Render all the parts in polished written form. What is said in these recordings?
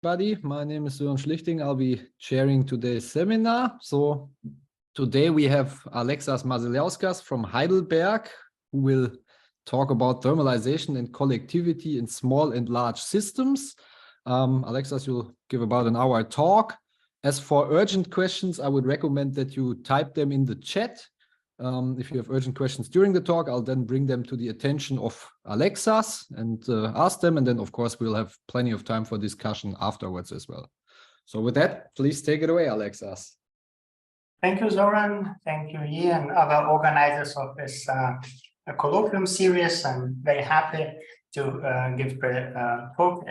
Everybody, my name is Sören Schlichting. I'll be chairing today's seminar. So today we have Aleksas Mazeliauskas from Heidelberg, who will talk about thermalization and collectivity in small and large systems. Aleksas, you'll give about an hour talk. As for urgent questions, I would recommend that you type them in the chat. If you have urgent questions during the talk, I'll then bring them to the attention of Aleksas and ask them. And then, of course, we'll have plenty of time for discussion afterwards as well. So with that, please take it away, Aleksas. Thank you, Zoran. Thank you, Yi, and other organizers of this colloquium series. I'm very happy to give a talk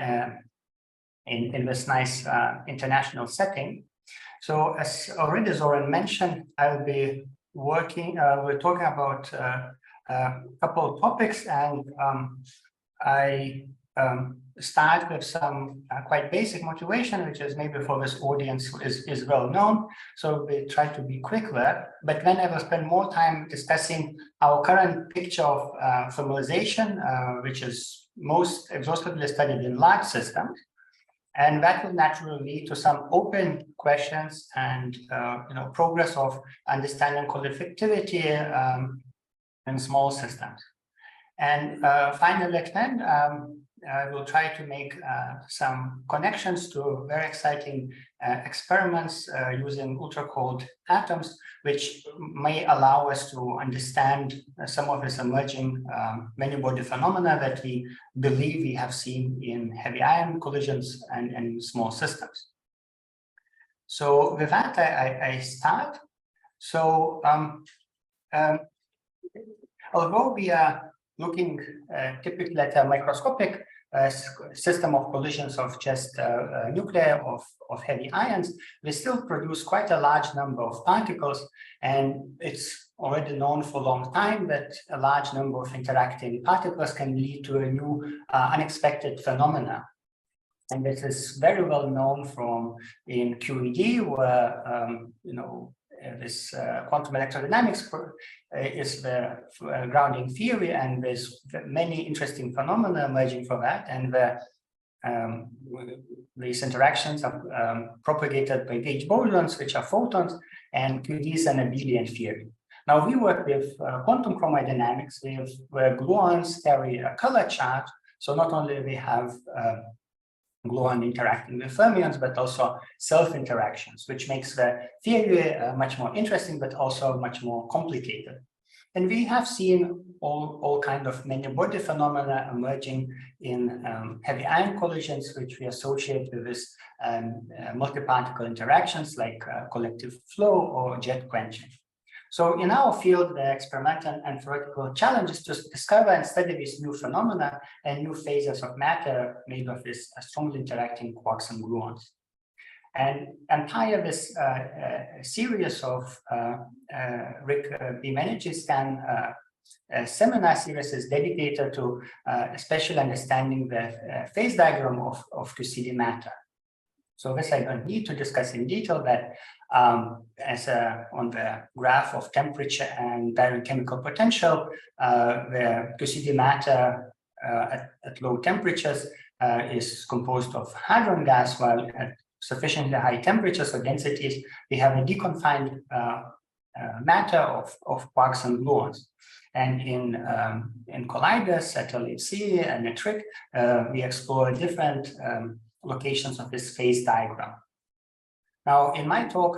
in this nice international setting. So as already Zoran mentioned, I'll be we're talking about a couple of topics, and I start with some quite basic motivation, which is maybe for this audience is well known. So we try to be quick there, but then I will spend more time discussing our current picture of thermalization, which is most exhaustively studied in large systems. And that will naturally lead to some open questions and progress of understanding collectivity in small systems. And finally, at the end, I will try to make some connections to very exciting experiments using ultracold atoms, which may allow us to understand some of this emerging many-body phenomena that we believe we have seen in heavy ion collisions and small systems. So with that, I start. So although we are looking typically at a microscopic system of collisions of just nuclei of heavy ions, we still produce quite a large number of particles, and it's already known for a long time that a large number of interacting particles can lead to a new unexpected phenomena. And this is very well known from in QED, where this quantum electrodynamics is the grounding theory, and there's many interesting phenomena emerging from that, and these interactions are propagated by gauge bosons, which are photons, and QED is an abelian theory. Now we work with quantum chromodynamics, where gluons carry a color charge, so not only we have gluon interacting with fermions, but also self-interactions, which makes the theory much more interesting, but also much more complicated. And we have seen all kind of many-body phenomena emerging in heavy ion collisions, which we associate with this multi-particle interactions like collective flow or jet quenching. So in our field, the experimental and theoretical challenge is to discover and study these new phenomena and new phases of matter made of this strongly interacting quarks and gluons. And entire this series of RHIC Beam Energy Scan seminar series is dedicated to especially understanding the phase diagram of QCD matter. So this I don't need to discuss in detail, that on the graph of temperature and baryon chemical potential, the QCD matter at low temperatures is composed of hadron gas, while at sufficiently high temperatures or densities, we have a deconfined matter of quarks and gluons. And in colliders at LHC and at RHIC, we explore different locations of this phase diagram. Now, in my talk,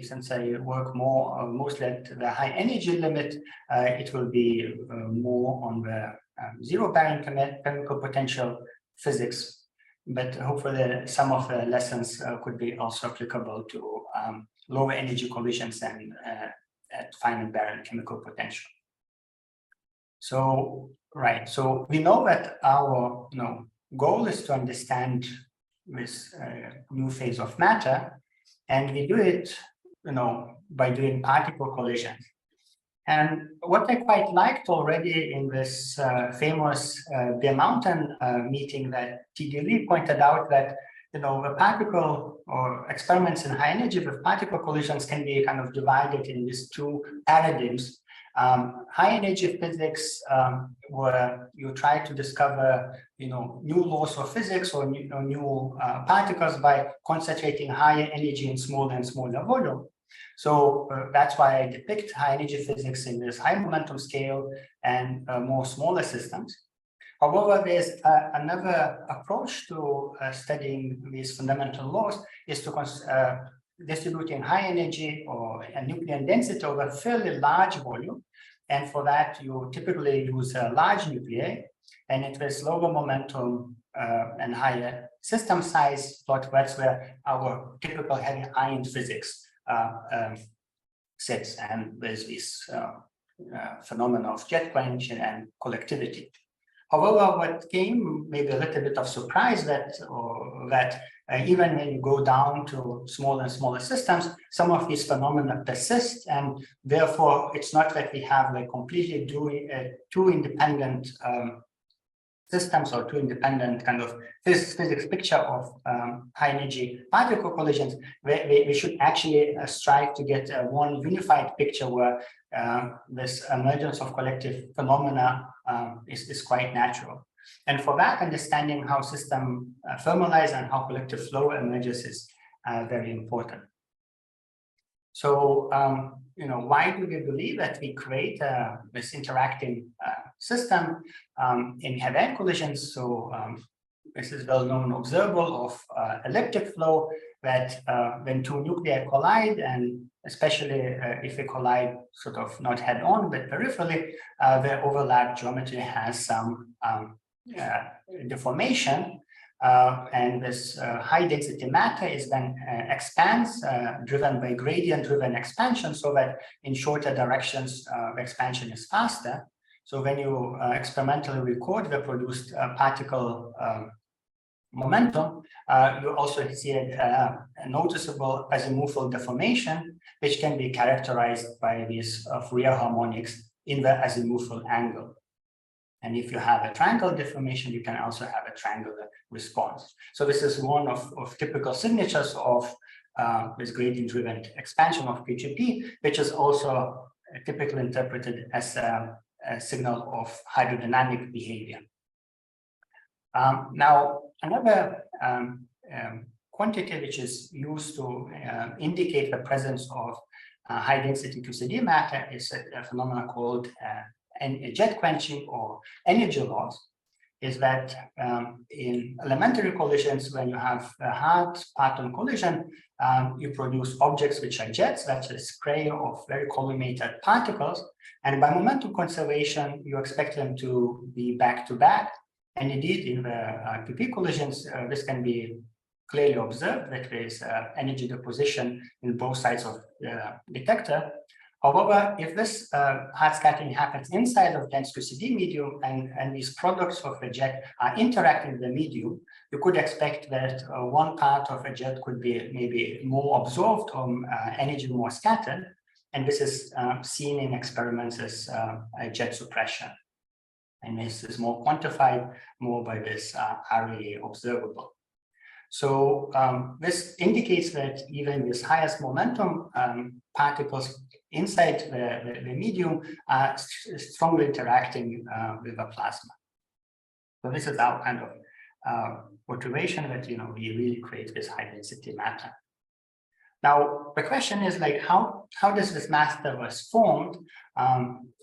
since I work mostly at the high energy limit, it will be more on the zero baryon chemical potential physics, but hopefully some of the lessons could be also applicable to lower energy collisions and at finite baryon chemical potential. So, right, so we know that our goal is to understand this new phase of matter, and we do it, by doing particle collisions. And what I quite liked already in this famous Bear Mountain meeting, that T.D. Lee pointed out that, the particle or experiments in high energy with particle collisions can be kind of divided in these two paradigms. High energy physics, where you try to discover, new laws of physics or new particles by concentrating higher energy in smaller and smaller volume. So that's why I depict high energy physics in this high momentum scale and more smaller systems. However, there's another approach to studying these fundamental laws is to distributing high energy or a nuclear density over a fairly large volume. And for that, you typically use a large nuclei, and it with lower momentum and higher system size. But that's where our typical heavy ion physics sits, and there's this phenomena of jet quenching and collectivity. However, what came maybe a little bit of surprise that even when you go down to smaller and smaller systems, some of these phenomena persist, and therefore it's not that we have like completely two independent systems or two independent kind of physics picture of high energy particle collisions. We should actually strive to get one unified picture where this emergence of collective phenomena is quite natural. And for that, understanding how system thermalize and how collective flow emerges is very important. So, why do we believe that we create this interacting system in head-end collisions? So this is well-known observable of elliptic flow that when two nuclei collide, and especially if they collide sort of not head-on but peripherally, the overlap geometry has some deformation, and this high density matter is then expands, driven by gradient-driven expansion, so that in shorter directions the expansion is faster. So when you experimentally record the produced particle momentum, you also see a noticeable azimuthal deformation, which can be characterized by these Fourier harmonics in the azimuthal angle. And if you have a triangle deformation, you can also have a triangular response. So this is one of typical signatures of this gradient-driven expansion of QGP, which is also typically interpreted as a signal of hydrodynamic behavior. Now, another quantity which is used to indicate the presence of high-density QCD matter is a phenomenon called jet quenching or energy loss. Is that in elementary collisions, when you have a hard parton collision, you produce objects which are jets, that's a spray of very collimated particles. And by momentum conservation, you expect them to be back-to-back. And indeed, in the PP collisions, this can be clearly observed that there is energy deposition in both sides of the detector. However, if this hard scattering happens inside of dense QCD medium and these products of a jet are interacting with the medium, you could expect that one part of a jet could be maybe more absorbed or energy more scattered. And this is seen in experiments as jet suppression. And this is more quantified more by this RHIC observable. So this indicates that even this highest momentum particles inside the medium are strongly interacting with the plasma. So this is our kind of motivation that we really create this high density matter. Now the question is like how does this matter was formed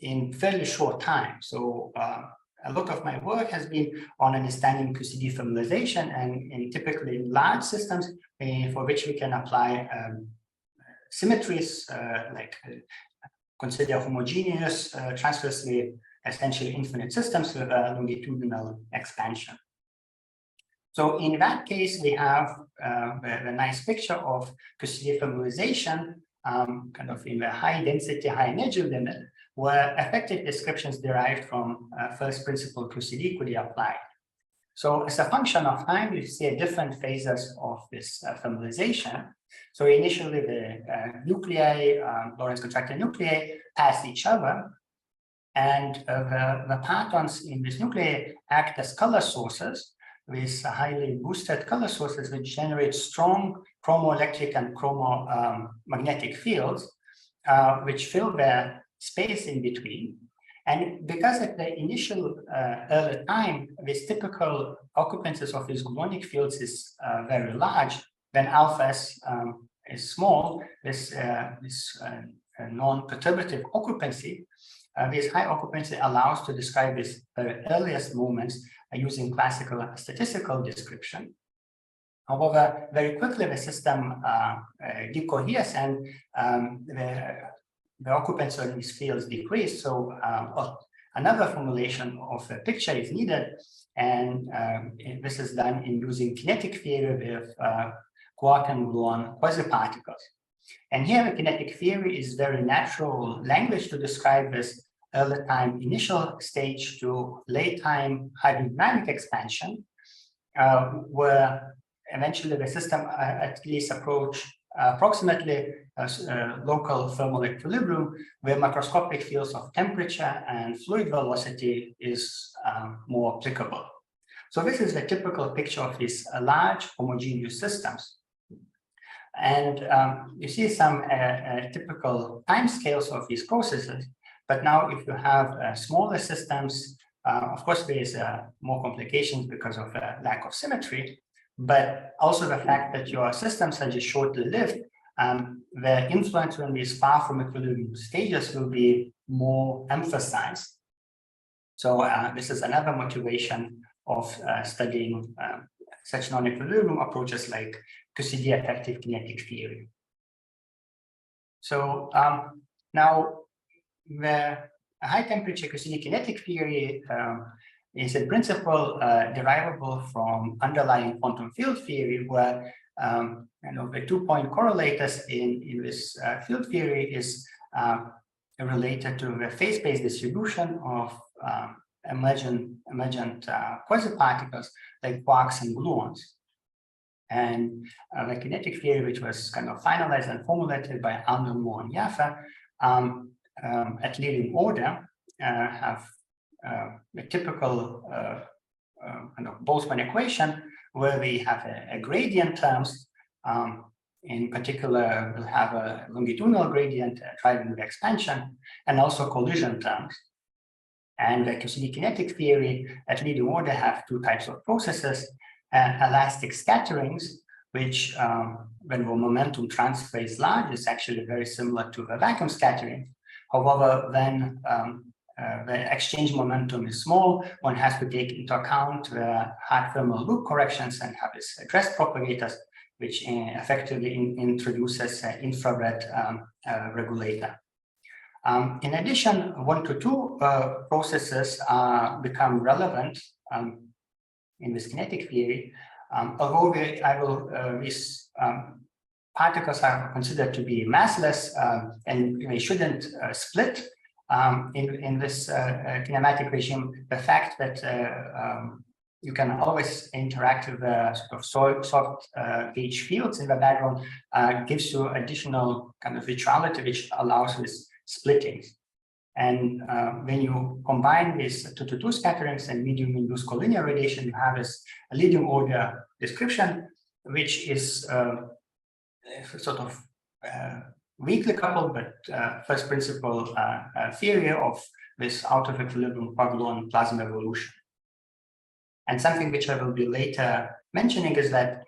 in fairly short time? So a lot of my work has been on understanding QCD thermalization and in typically large systems for which we can apply symmetries, consider homogeneous, transversely essentially infinite systems with a longitudinal expansion. So in that case, we have the nice picture of QCD thermalization kind of in the high density, high energy limit, where effective descriptions derived from first principle QCD could be applied. So as a function of time, you see different phases of this thermalization. So initially the nuclei, Lorentz contracted nuclei, pass each other, and the partons in this nuclei act as color sources with highly boosted color sources which generate strong chromoelectric and chromomagnetic fields, which fill the space in between. And because at the initial early time, this typical occupancies of these gluonic fields is very large, when alpha is small, this non-perturbative occupancy, this high occupancy allows to describe these earliest moments using classical statistical description. However, very quickly the system decoheres and the occupancy of these fields decrease. So another formulation of a picture is needed, and this is done in using kinetic theory with quark and gluon quasi-particles. And here the kinetic theory is very natural language to describe this early time initial stage to late time hydrodynamic expansion, where eventually the system at least approach approximately local thermal equilibrium, where macroscopic fields of temperature and fluid velocity is more applicable. So this is the typical picture of these large homogeneous systems. And you see some typical timescales of these processes. But now if you have smaller systems, of course, there is more complications because of lack of symmetry, but also the fact that your systems are just shortly lived, the influence on these far from equilibrium stages will be more emphasized. So this is another motivation of studying such non-equilibrium approaches like QCD effective kinetic theory. So now the high temperature QCD kinetic theory is in principle derivable from underlying quantum field theory, where the 2-point correlators in this field theory is related to the phase-space distribution of emergent quasi-particles like quarks and gluons. And the kinetic theory, which was kind of finalized and formulated by Alner, Moore, and Jaffe, at leading order, have a typical kind of Boltzmann equation where we have a gradient terms. In particular, we'll have a longitudinal gradient driving the expansion, and also collision terms. And the QCD kinetic theory at leading order have two types of processes: elastic scatterings, which when the momentum transfer is large, is actually very similar to the vacuum scattering. However, when the exchange momentum is small, one has to take into account the hard thermal loop corrections and have this address propagators, which effectively introduces an infrared regulator. In addition, 1 to 2 processes become relevant in this kinetic theory, although these particles are considered to be massless and they shouldn't split in this kinematic regime. The fact that you can always interact with the sort of soft gauge fields in the background gives you additional kind of virtuality, which allows this splittings. And when you combine these 2 to 2 scatterings and medium-induced collinear radiation, you have this leading order description, which is sort of weakly coupled, but first principle theory of this out of equilibrium quark-gluon plasma evolution. And something which I will be later mentioning is that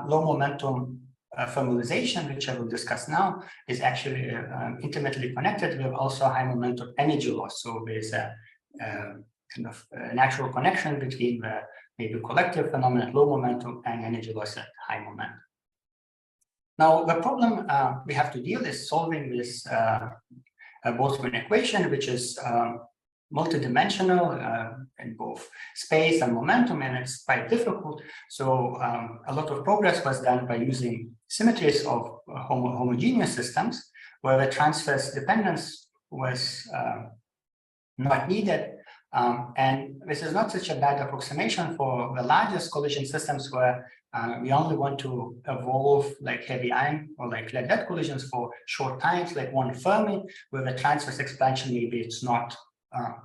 low momentum thermalization, which I will discuss now, is actually intimately connected with also high momentum energy loss. So there's a kind of natural connection between the maybe collective phenomenon at low momentum and energy loss at high momentum. Now, the problem we have to deal is solving this Boltzmann equation, which is multidimensional in both space and momentum, and it's quite difficult. So a lot of progress was done by using symmetries of homogeneous systems, where the transverse dependence was not needed. And this is not such a bad approximation for the largest collision systems, where we only want to evolve like heavy ion or like lead-lead collisions for short times, like 1 Fermi, where the transverse expansion maybe it's not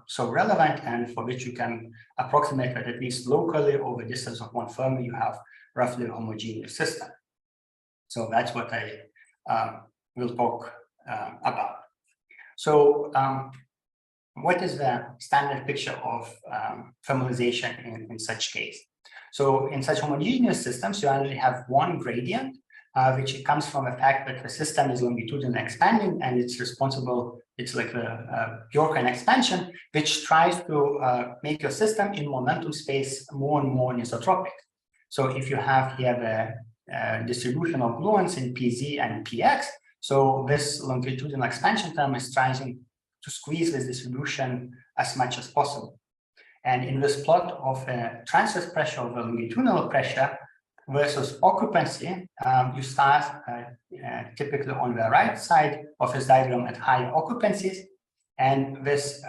so relevant, and for which you can approximate that at least locally over a distance of 1 Fermi, you have roughly a homogeneous system. So that's what I will talk about. So what is the standard picture of thermalization in such case? So in such homogeneous systems, you only have one gradient, which comes from the fact that the system is longitudinally expanding, and it's responsible, it's like a Bjorken expansion, which tries to make your system in momentum space more and more anisotropic. So if you have here the distribution of gluons in PZ and PX, so this longitudinal expansion term is trying to squeeze this distribution as much as possible. And in this plot of transverse pressure over longitudinal pressure versus occupancy, you start typically on the right side of this diagram at higher occupancies. And this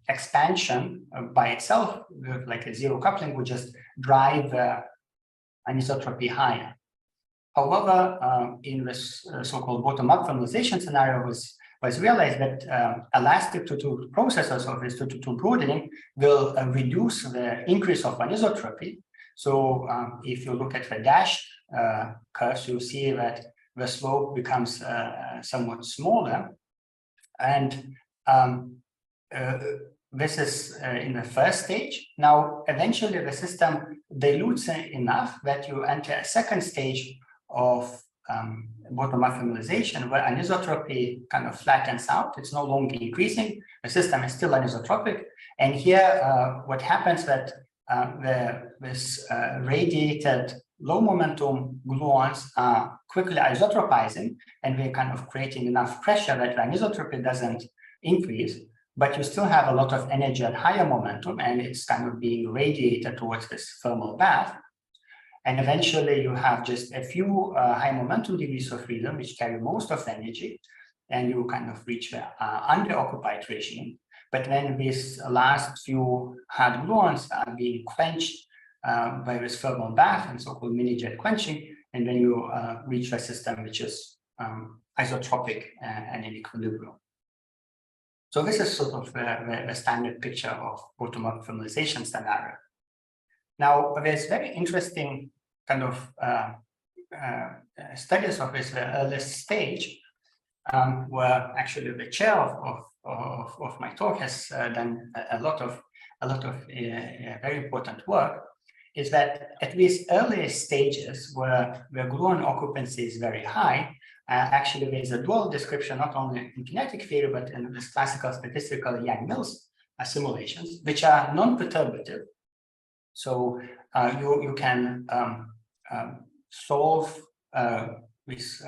expansion by itself, with like a zero coupling, would just drive anisotropy higher. However, in this so-called bottom-up thermalization scenario, was realized that elastic to processes of this 2-2 broadening will reduce the increase of anisotropy. So if you look at the dashed curves, you see that the slope becomes somewhat smaller. And this is in the first stage. Now, eventually the system dilutes enough that you enter a second stage of bottom-up thermalization, where anisotropy kind of flattens out. It's no longer increasing. The system is still anisotropic. And here, what happens that this radiated low momentum gluons are quickly isotropizing, and we're kind of creating enough pressure that the anisotropy doesn't increase, but you still have a lot of energy at higher momentum, and it's kind of being radiated towards this thermal bath. And eventually you have just a few high momentum degrees of freedom, which carry most of the energy, and you kind of reach the under-occupied regime. But then these last few hard gluons are being quenched by this thermal bath and so-called mini-jet quenching, and then you reach a system which is isotropic and in equilibrium. So this is sort of the standard picture of bottom-up thermalization scenario. Now, there's very interesting kind of studies of this earliest stage, where actually the chair of my talk has done a lot of very important work. Is that at these early stages where the gluon occupancy is very high, actually there's a dual description not only in kinetic theory but in this classical statistical Yang-Mills simulations, which are non-perturbative. So you can solve with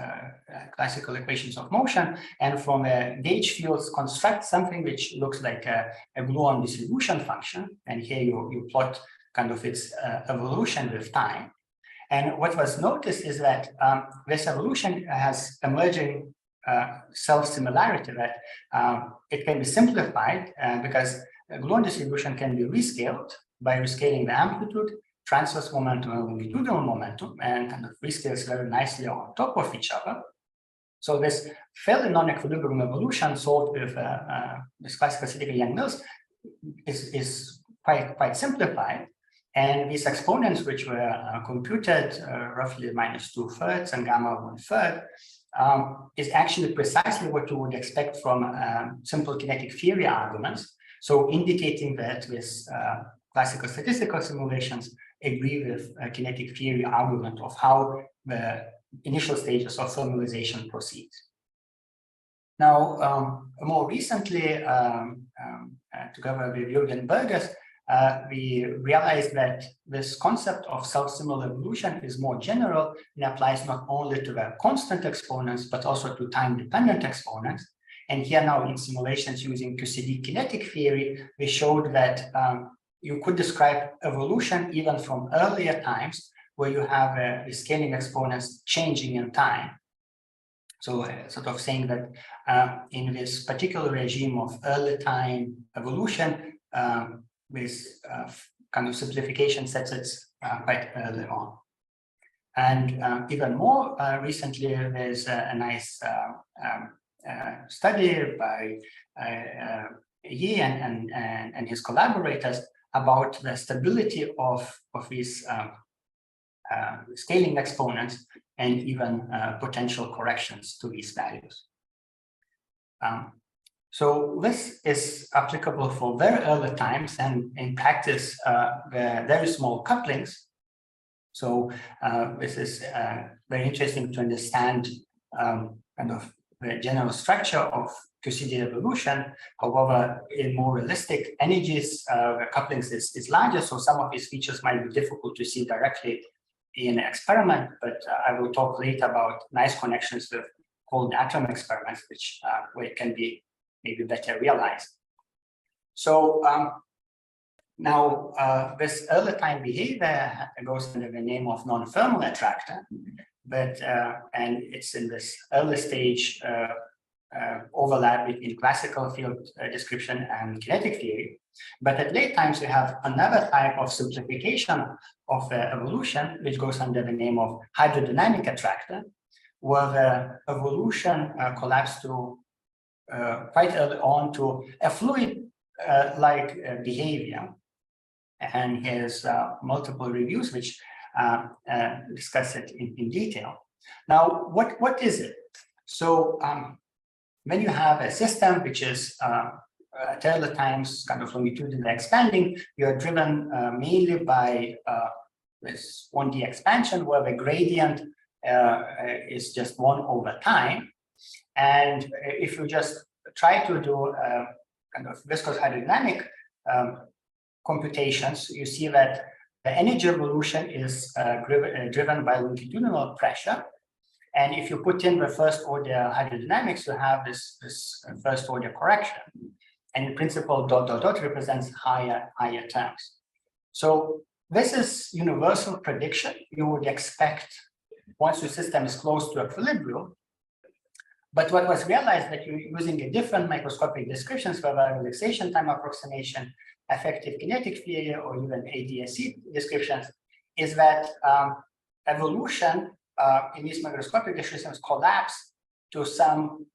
classical equations of motion, and from a gauge fields construct something which looks like a gluon distribution function. And here you plot kind of its evolution with time. And what was noticed is that this evolution has emerging self-similarity, that it can be simplified because a gluon distribution can be rescaled by rescaling the amplitude, transverse momentum, and longitudinal momentum, and kind of rescales very nicely on top of each other. So this fairly non-equilibrium evolution solved with this classical statistical Yang-Mills is quite simplified. And these exponents, which were computed roughly -2/3 and gamma 1/3, is actually precisely what you would expect from simple kinetic theory arguments. So indicating that this classical statistical simulations agree with a kinetic theory argument of how the initial stages of thermalization proceeds. Now, more recently, together with Jürgen Bergers, we realized that this concept of self-similar evolution is more general and applies not only to the constant exponents, but also to time-dependent exponents. And here now in simulations using QCD kinetic theory, we showed that you could describe evolution even from earlier times where you have the scaling exponents changing in time. So sort of saying that in this particular regime of early time evolution, this kind of simplification sets it quite early on. And even more recently, there's a nice study by Yi and his collaborators about the stability of these scaling exponents and even potential corrections to these values. So this is applicable for very early times, and in practice, very small couplings. So this is very interesting to understand kind of the general structure of QCD evolution. However, in more realistic energies, the couplings is larger, so some of these features might be difficult to see directly in an experiment, but I will talk later about nice connections with cold atom experiments, which where it can be maybe better realized. So now this early time behavior goes under the name of non-thermal attractor, but and it's in this early stage overlap between classical field description and kinetic theory. But at late times, we have another type of simplification of evolution, which goes under the name of hydrodynamic attractor, where the evolution collapsed to quite early on to a fluid-like behavior. And here's multiple reviews which discuss it in detail. Now, what is it? So when you have a system which is at early times kind of longitudinally expanding, you're driven mainly by this 1D expansion, where the gradient is just 1 over time. And if you just try to do kind of viscous hydrodynamic computations, you see that the energy evolution is driven by longitudinal pressure. And if you put in the first order hydrodynamics, you have this first order correction. And in principle, dot, dot, dot represents higher terms. So this is universal prediction. You would expect once your system is close to equilibrium. But what was realized that you're using a different microscopic descriptions for the relaxation time approximation, effective kinetic theory, or even ADSC descriptions, is that evolution in these microscopic descriptions collapse to some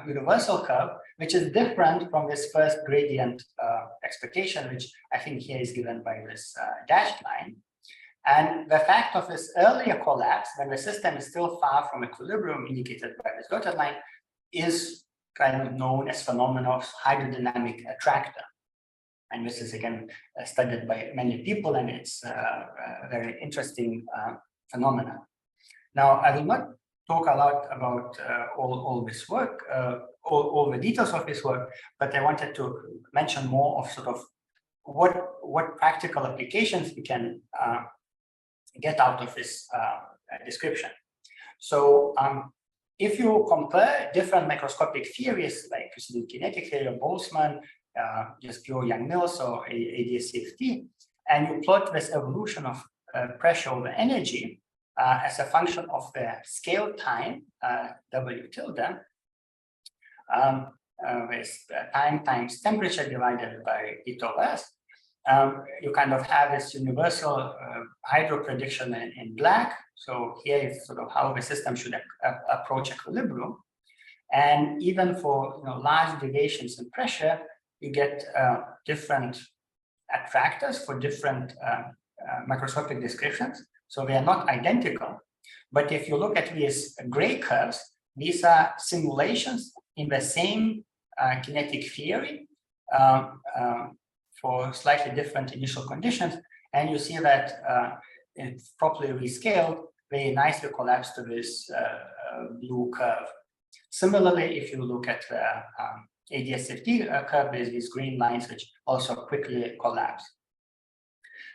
universal curve, which is different from this first gradient expectation, which I think here is given by this dashed line. And the fact of this earlier collapse, when the system is still far from equilibrium, indicated by this dotted line, is kind of known as phenomenon of hydrodynamic attractor. And this is again studied by many people, and it's a very interesting phenomenon. Now, I will not talk a lot about all this work, all the details of this work, but I wanted to mention more of sort of what practical applications we can get out of this description. So if you compare different microscopic theories, like kinetic theory of Boltzmann, just pure Young-Mills or ADS-CFT, and you plot this evolution of pressure over energy as a function of the scale time, W tilde, with time times temperature divided by E over S, you kind of have this universal hydro prediction in black. So here is sort of how the system should approach equilibrium. And even for large deviations in pressure, you get different attractors for different microscopic descriptions. So they are not identical. But if you look at these gray curves, these are simulations in the same kinetic theory for slightly different initial conditions. And you see that it's properly rescaled, they nicely collapse to this blue curve. Similarly, if you look at the ADS-CFT curve, there's these green lines which also quickly collapse.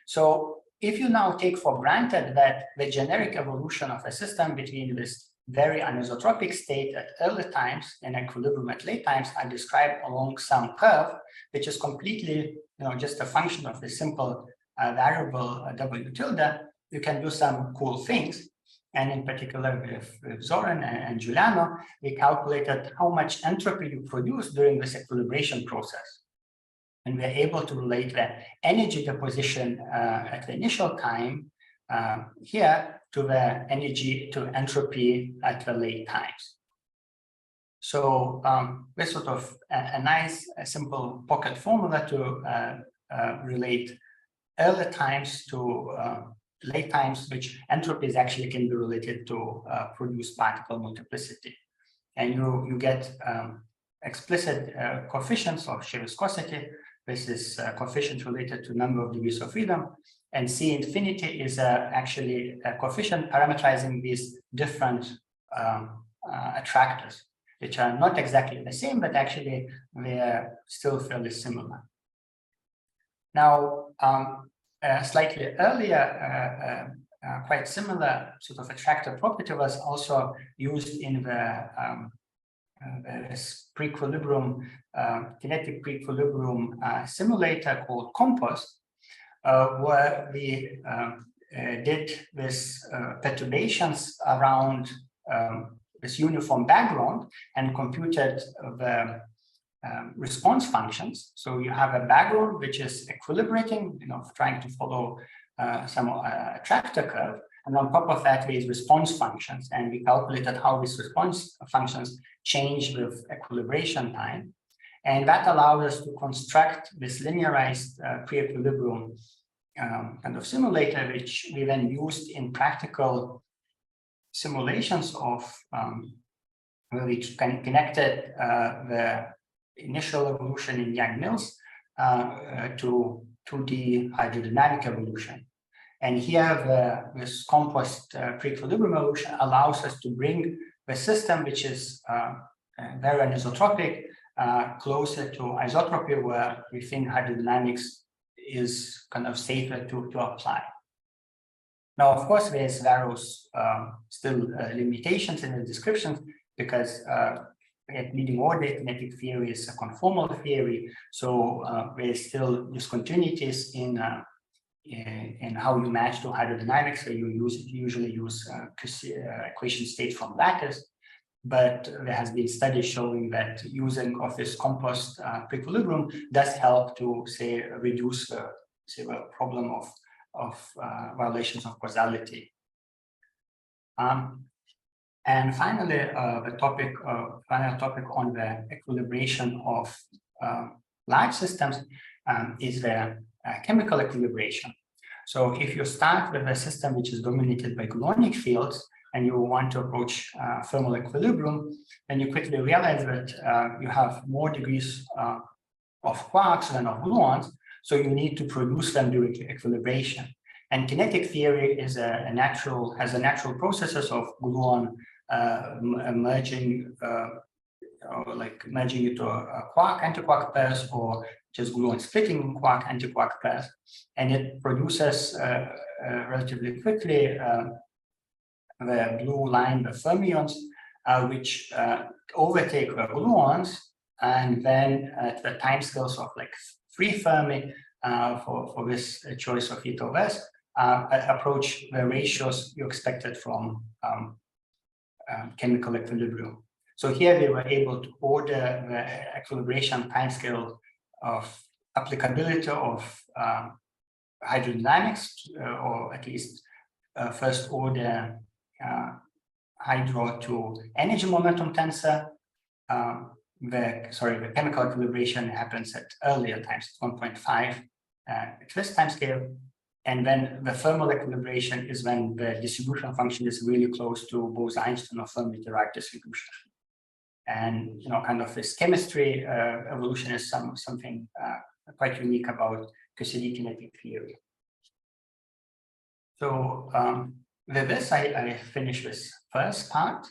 So if you now take for granted that the generic evolution of a system between this very anisotropic state at early times and equilibrium at late times are described along some curve, which is completely just a function of the simple variable W tilde, you can do some cool things. And in particular with Zoran and Giuliano, we calculated how much entropy you produce during this equilibration process. And we're able to relate the energy deposition at the initial time here to the energy to entropy at the late times. So this sort of a nice, simple pocket formula to relate early times to late times, which entropies actually can be related to produce particle multiplicity. And you get explicit coefficients of shear viscosity. This is a coefficient related to number of degrees of freedom. And C infinity is actually a coefficient parameterizing these different attractors, which are not exactly the same, but actually they're still fairly similar. Now, slightly earlier, quite similar sort of attractor property was also used in the pre-equilibrium, kinetic pre-equilibrium simulator called COMPASS, where we did this perturbations around this uniform background and computed the response functions. So you have a background which is equilibrating, trying to follow some attractor curve, and on top of that is response functions, and we calculated how these response functions change with equilibration time, and that allowed us to construct this linearized pre-equilibrium kind of simulator, which we then used in practical simulations of where we connected the initial evolution in Young-Mills to 2D hydrodynamic evolution. And here, this composed pre-equilibrium evolution allows us to bring the system, which is very anisotropic, closer to isotropy, where we think hydrodynamics is kind of safer to apply. Now, of course, there's various still limitations in the description, because at leading order, kinetic theory is a conformal theory, so there's still discontinuities in how you match to hydrodynamics. So you usually use equation state from lattice, but there has been studies showing that using of this composed pre-equilibrium does help to, say, reduce the problem of violations of causality. And finally, the final topic on the equilibration of large systems is the chemical equilibration. So if you start with a system which is dominated by gluonic fields and you want to approach thermal equilibrium, then you quickly realize that you have more degrees of quarks than of gluons, so you need to produce them during equilibration. And kinetic theory is has a natural processes of gluon merging into a quark antiquark pairs, or just gluon splitting quark antiquark pairs, and it produces relatively quickly the blue line, the fermions, which overtake the gluons, and then at the timescales of like 3 Fermi for this choice of E to S, approach the ratios you expected from chemical equilibrium. So here we were able to order the equilibration timescale of applicability of hydrodynamics, or at least first order hydro to energy momentum tensor. The chemical equilibration happens at earlier times, 1.5 at this time scale. And then the thermal equilibration is when the distribution function is really close to Bose-Einstein or Fermi-Dirac distribution. And kind of this chemistry evolution is something quite unique about QCD kinetic theory. So with this, I finish this first part.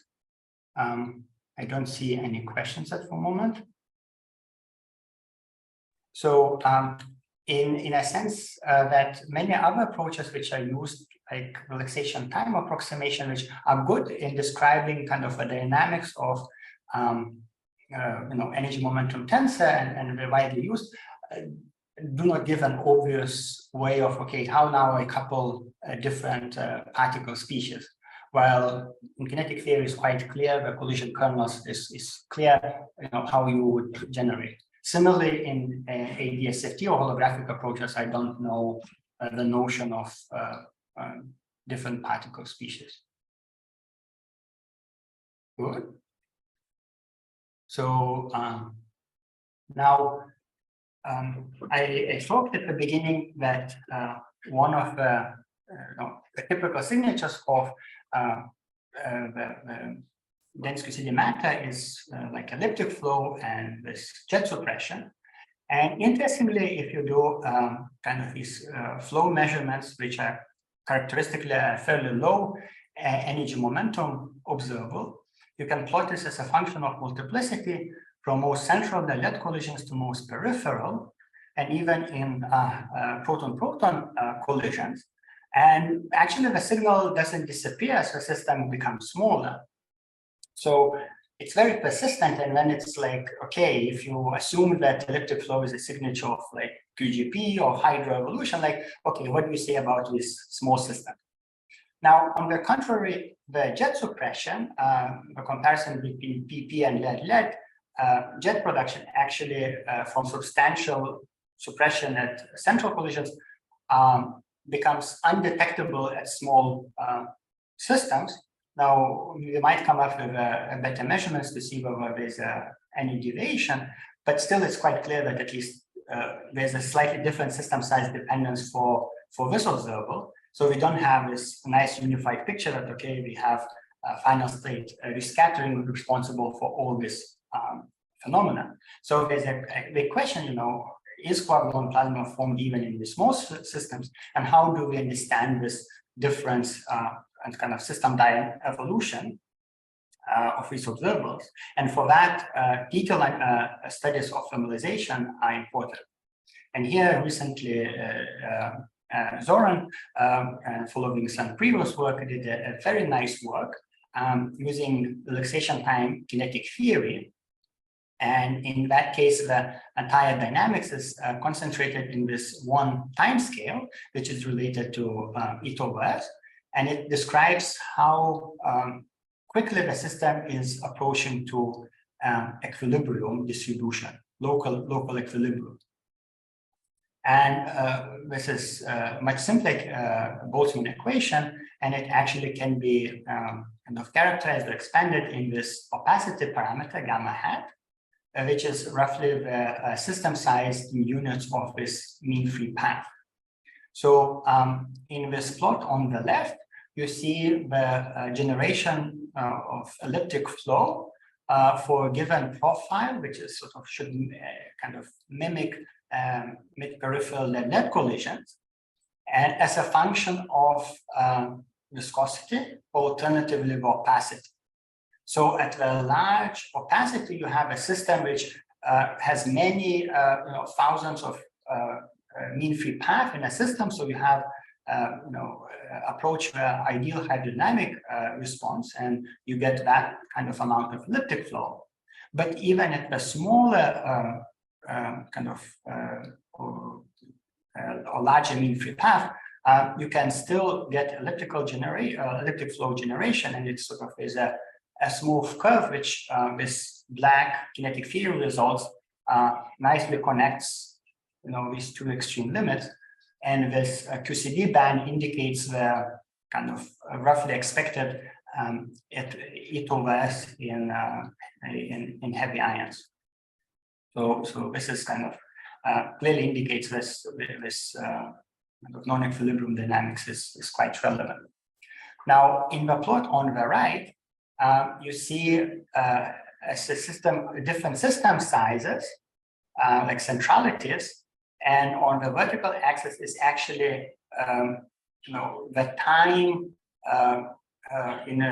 I don't see any questions at the moment. So in a sense that many other approaches which are used, like relaxation time approximation, which are good in describing kind of the dynamics of energy momentum tensor and they're widely used, do not give an obvious way of, okay, how now I couple different particle species. While in kinetic theory is quite clear, the collision kernels is clear, how you would generate. Similarly, in ADS-FT or holographic approaches, I don't know the notion of different particle species. Good. So now I talked at the beginning that one of the typical signatures of the dense QCD matter is like elliptic flow and this jet suppression. And interestingly, if you do kind of these flow measurements, which are characteristically fairly low energy momentum observable, you can plot this as a function of multiplicity from most central lead collisions to most peripheral, and even in proton-proton collisions. And actually, the signal doesn't disappear as the system becomes smaller. So it's very persistent. And then it's like, okay, if you assume that elliptic flow is a signature of like QGP or hydro evolution, like, okay, what do you say about this small system? Now, on the contrary, the jet suppression, the comparison between PP and lead, jet production actually from substantial suppression at central collisions becomes undetectable at small systems. Now, we might come up with better measurements to see whether there's any deviation, but still it's quite clear that at least there's a slightly different system size dependence for this observable. So we don't have this nice unified picture that, okay, we have final state rescattering responsible for all this phenomena. So there's a big question, you know, is quark-gluon plasma formed even in the small systems? And how do we understand this difference and kind of system evolution of these observables? And for that, detailed studies of thermalization are important. And here recently, Zoran, following some previous work, did a very nice work using relaxation time kinetic theory. And in that case, the entire dynamics is concentrated in this one time scale, which is related to E over S. And it describes how quickly the system is approaching to equilibrium distribution, local equilibrium. And this is much simpler Boltzmann equation, and it actually can be kind of characterized or expanded in this opacity parameter gamma hat, which is roughly the system size in units of this mean free path. So in this plot on the left, you see the generation of elliptic flow for a given profile, which is sort of should kind of mimic mid-peripheral lead collisions, and as a function of viscosity, or alternatively opacity. So at the large opacity, you have a system which has many thousands of mean free path in a system. So you have approach the ideal hydrodynamic response, and you get that kind of amount of elliptic flow. But even at the smaller or larger mean free path, you can still get elliptic flow generation, and it's sort of is a smooth curve, which this black kinetic theory results nicely connects, these two extreme limits, and this QCD band indicates the kind of roughly expected E over S in heavy ions. So this is kind of clearly indicates this kind of non-equilibrium dynamics is quite relevant. Now, in the plot on the right, you see a system, different system sizes, like centralities, and on the vertical axis is actually the time in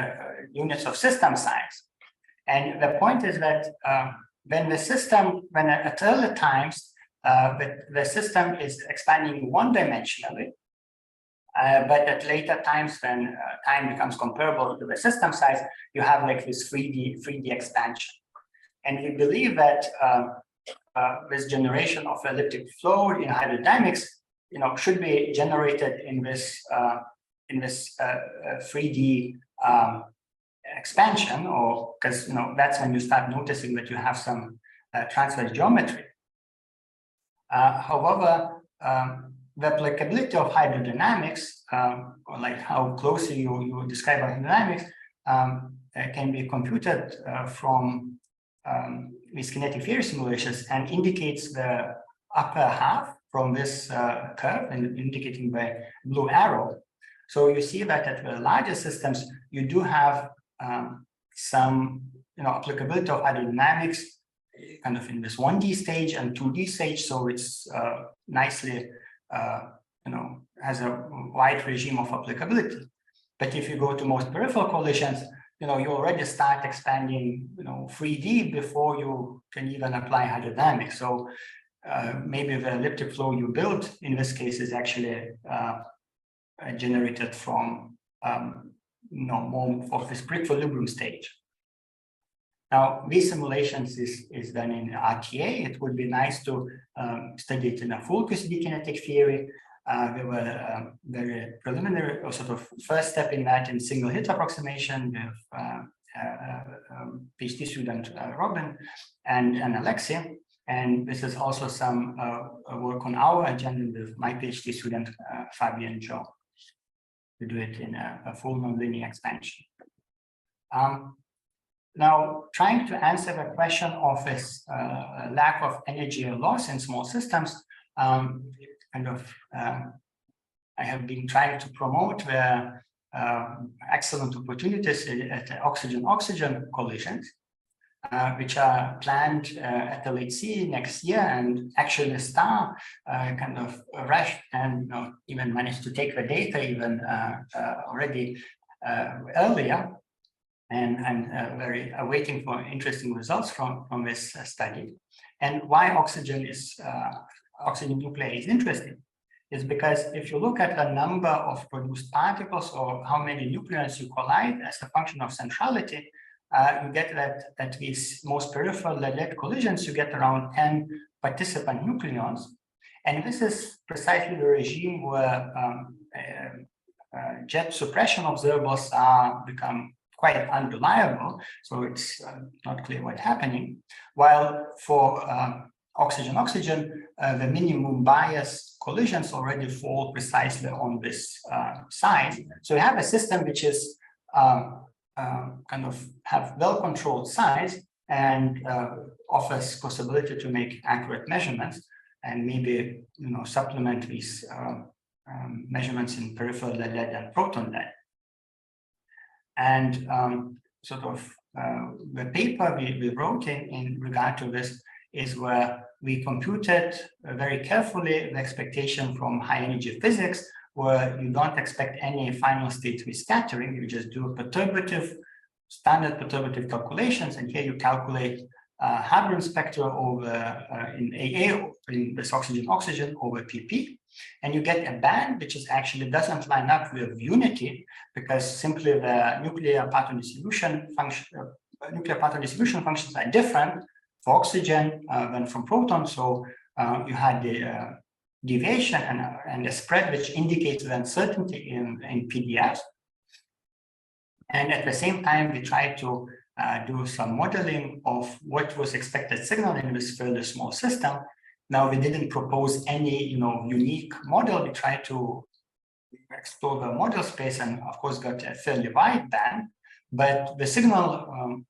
units of system size. And the point is that when at early times, the system is expanding one-dimensionally, but at later times when time becomes comparable to the system size, you have like this 3D expansion. And we believe that this generation of elliptic flow in hydrodynamics, should be generated in this 3D expansion, or because that's when you start noticing that you have some transverse geometry. However, the applicability of hydrodynamics, or like how closely you describe hydrodynamics, can be computed from these kinetic theory simulations, and indicates the upper half from this curve, and indicating by blue arrow. So you see that at the larger systems, you do have some applicability of hydrodynamics kind of in this 1D stage and 2D stage, so it's nicely has a wide regime of applicability. But if you go to most peripheral collisions, you already start expanding 3D before you can even apply hydrodynamics. So maybe the elliptic flow you build in this case is actually generated from more of this pre-equilibrium stage. Now, these simulations is done in RTA. It would be nice to study it in a full QCD kinetic theory. There were very preliminary or sort of first step in that in single hit approximation with PhD student Robin and Alexia. And this is also some work on our agenda with my PhD student Fabian Joe. We do it in a full nonlinear expansion. Now, trying to answer the question of this lack of energy loss in small systems, I have been trying to promote the excellent opportunities at oxygen-oxygen collisions, which are planned at LHC next year, and actually STAR kind of rushed and even managed to take the data even already earlier. And I'm very waiting for interesting results from this study. And why oxygen nuclei is interesting is because if you look at the number of produced particles or how many nucleons you collide as a function of centrality, you get that at these most peripheral lead collisions, you get around 10 participant nucleons. And this is precisely the regime where jet suppression observables become quite unreliable, so it's not clear what's happening. While for oxygen-oxygen, the minimum bias collisions already fall precisely on this size. So you have a system which is kind of have well-controlled size and offers possibility to make accurate measurements and maybe supplement these measurements in peripheral lead and proton lead. And the paper we wrote in regard to this is where we computed very carefully the expectation from high energy physics, where you don't expect any final state rescattering. You just do standard perturbative calculations, and here you calculate Hadron spectra over in AA, in this oxygen-oxygen over PP, and you get a band which is actually doesn't line up with unity, because simply the nuclear parton distribution functions are different for oxygen than from proton. So you had the deviation and a spread which indicates the uncertainty in PDFs. And at the same time, we tried to do some modeling of what was expected signal in this fairly small system. Now, we didn't propose any unique model. We tried to explore the model space and of course got a fairly wide band, but the signal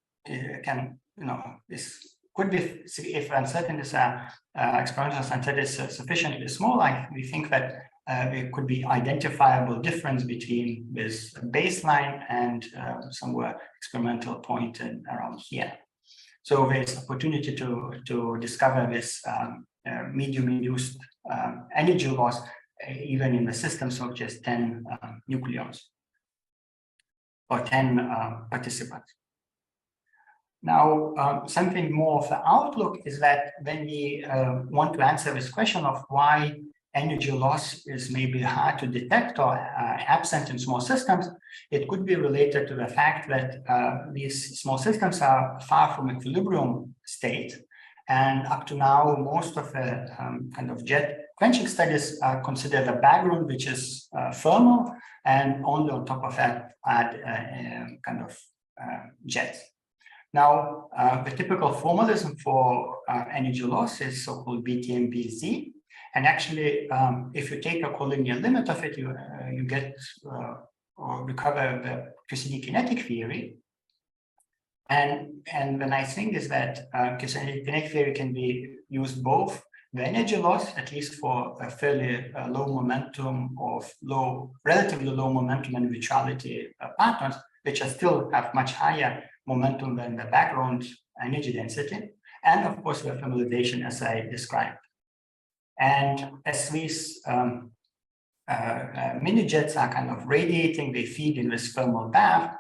could be, if uncertainties are experimental uncertainty is sufficiently small, we think that there could be identifiable difference between this baseline and somewhere experimental point around here. So there's opportunity to discover this medium-induced energy loss even in the systems of just 10 nucleons or 10 participants. Now, something more of the outlook is that when we want to answer this question of why energy loss is maybe hard to detect or absent in small systems, it could be related to the fact that these small systems are far from equilibrium state. And up to now, most of the kind of jet quenching studies consider the background, which is thermal, and only on top of that add kind of jets. Now, the typical formalism for energy loss is so-called BTM-BZ. And actually, if you take a collinear limit of it, you get or recover the QCD kinetic theory. And the nice thing is that QCD kinetic theory can be used both the energy loss, at least for a fairly low momentum of relatively low momentum and virtuality partners, which are still have much higher momentum and the background energy density, and of course the thermalization as I described. And as these mini jets are kind of radiating, they feed in this thermal bath,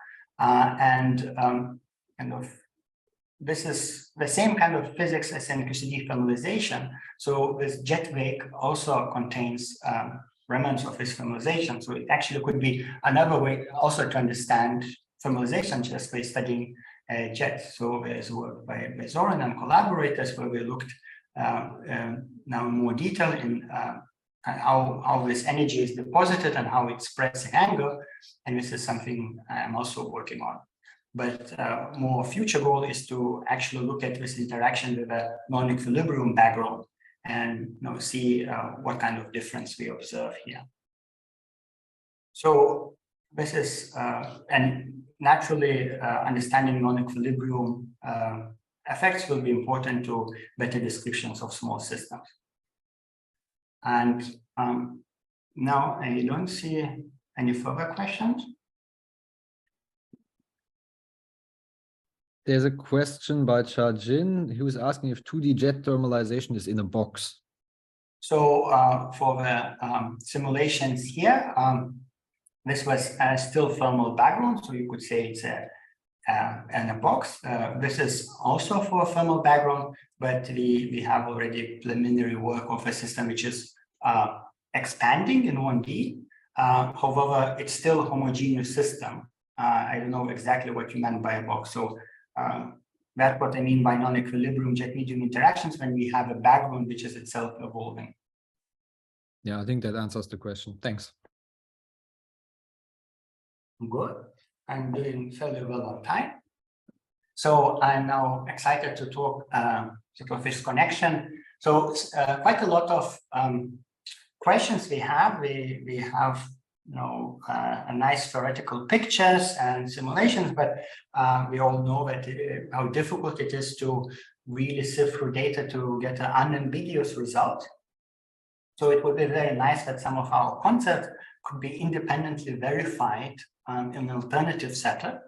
this is the same kind of physics as in QCD thermalization. So this jet wake also contains remnants of this thermalization. So it actually could be another way also to understand thermalization just by studying jets. So there's work by Zoran and collaborators where we looked now in more detail in how this energy is deposited and how it spreads in angle. And this is something I'm also working on. But more future goal is to actually look at this interaction with a non-equilibrium background and see what kind of difference we observe here. So this is, and naturally understanding non-equilibrium effects will be important to better descriptions of small systems. And now I don't see any further questions. There's a question by Charjin, who is asking if 2D jet thermalization is in a box. So for the simulations here, this was still thermal background, so you could say it's in a box. This is also for a thermal background, but we have already preliminary work of a system which is expanding in 1D. However, it's still a homogeneous system. I don't know exactly what you meant by a box. So that's what I mean by non-equilibrium jet medium interactions, when we have a background which is itself evolving. Yeah, I think that answers the question. Thanks. Good. I'm doing fairly well on time. So I'm now excited to talk sort of this connection. So quite a lot of questions we have. We have a nice theoretical pictures and simulations, but we all know that how difficult it is to really sift through data to get an unambiguous result. So it would be very nice that some of our concepts could be independently verified in an alternative setup.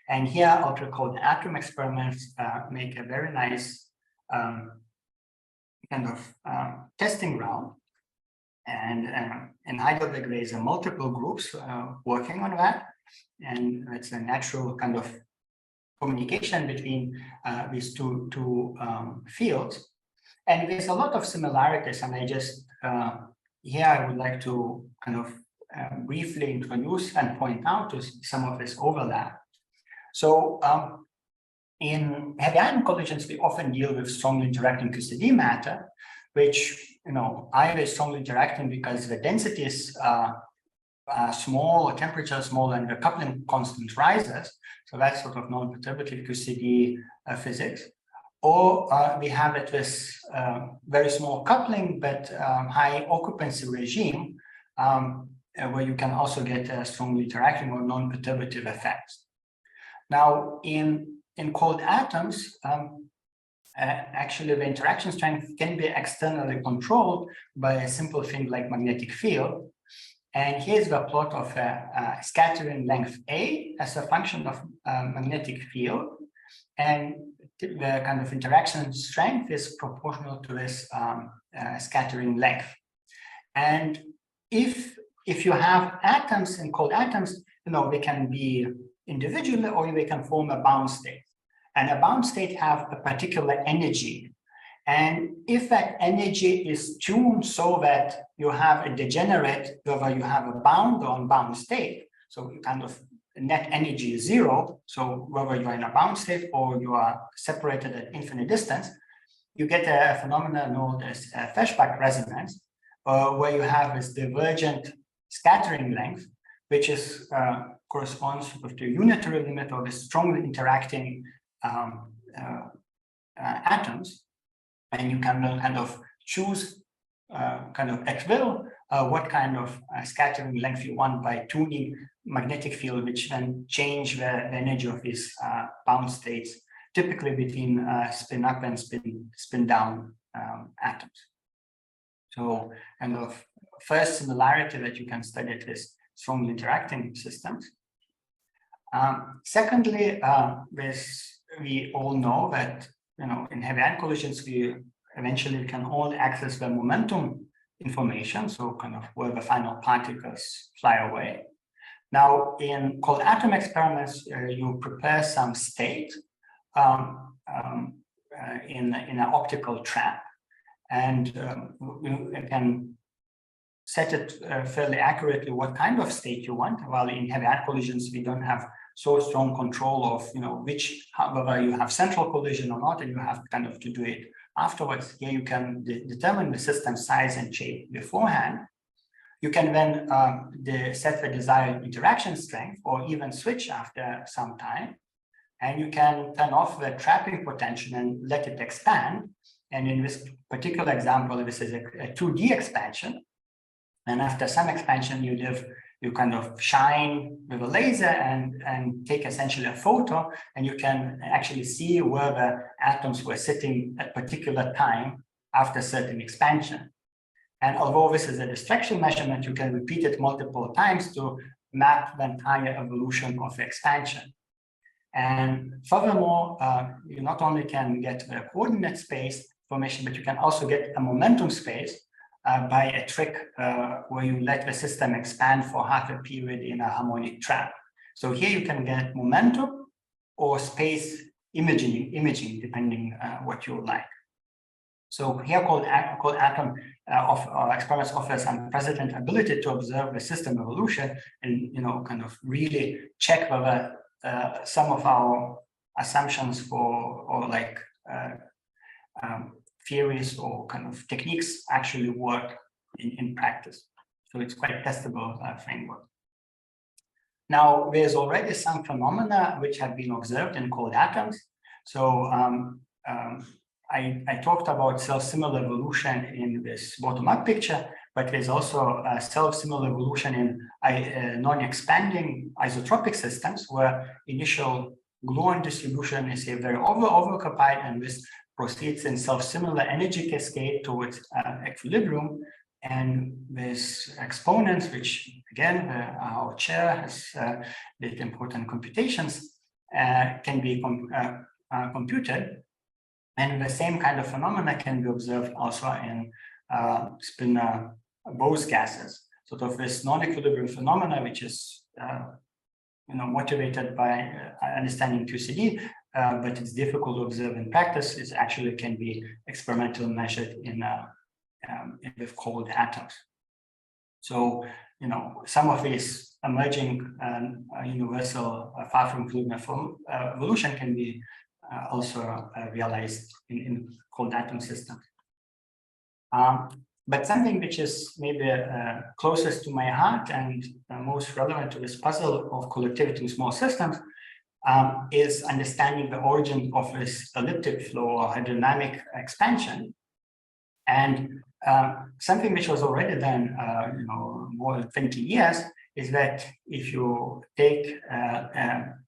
And here, ultracold atom experiments make a very nice kind of testing ground. And in Heidelberg, there's multiple groups working on that. And it's a natural kind of communication between these two fields. And there's a lot of similarities. And I just, here I would like to kind of briefly introduce and point out to some of this overlap. So in heavy ion collisions, we often deal with strongly interacting QCD matter, which either is strongly interacting because the density is small or temperature is small and the coupling constant rises. So that's sort of non-perturbative QCD physics. Or we have it with very small coupling, but high occupancy regime, where you can also get strongly interacting or non-perturbative effects. Now, in cold atoms, actually the interaction strength can be externally controlled by a simple thing like magnetic field. And here's the plot of a scattering length A as a function of magnetic field. And the kind of interaction strength is proportional to this scattering length. And if you have atoms in cold atoms, they can be individually or they can form a bound state. And a bound state have a particular energy. And if that energy is tuned so that you have a degenerate, whether you have a bound or unbound state, so kind of net energy is zero, so whether you're in a bound state or you are separated at infinite distance, you get a phenomenon known as Feshbach resonance, where you have this divergent scattering length, which is corresponds to the unitary limit of the strongly interacting atoms, and you can kind of choose kind of at will what kind of scattering length you want by tuning magnetic field, which then change the energy of these bound states, typically between spin up and spin down atoms. So, kind of first similarity that you can study it is strongly interacting systems. Secondly, we all know that in heavy-ion collisions we eventually can only access the momentum information, so kind of where the final particles fly away. Now, in cold atom experiments, you prepare some state in an optical trap, and you can set it fairly accurately what kind of state you want. While in heavy-ion collisions, we don't have so strong control of whether you have central collision or not, and you have kind of to do it afterwards. Here you can determine the system size and shape beforehand. You can then set the desired interaction strength, or even switch after some time. And you can turn off the trapping potential and let it expand. And in this particular example, this is a 2D expansion. And after some expansion, you kind of shine with a laser and take essentially a photo, and you can actually see where the atoms were sitting at a particular time after certain expansion. And although this is a diffraction measurement, you can repeat it multiple times to map the entire evolution of the expansion. And furthermore, you not only can get the coordinate space information, but you can also get a momentum space by a trick where you let the system expand for half a period in a harmonic trap. So here you can get momentum or space imaging depending what you like. So here cold atom experiments offers unprecedented ability to observe the system evolution and kind of really check whether some of our assumptions or theories or kind of techniques actually work in practice. So it's quite testable framework. Now, there's already some phenomena which have been observed in cold atoms. So I talked about self-similar evolution in this bottom-up picture, but there's also a self-similar evolution in non-expanding isotropic systems where initial gluon distribution is very overoccupied, and this proceeds in self-similar energy cascade towards equilibrium. And with exponents, which again, our chair has did important computations, can be computed. And the same kind of phenomena can be observed also in spin Bose gases. Sort of this non-equilibrium phenomena, which is motivated by understanding QCD, but it's difficult to observe in practice. It actually can be experimentally measured with cold atoms. So some of these emerging universal far from uniform evolution can be also realized in cold atom systems. But something which is maybe closest to my heart and most relevant to this puzzle of collectivity in small systems is understanding the origin of this elliptic flow or hydrodynamic expansion. And something which was already done more than 20 years is that if you take a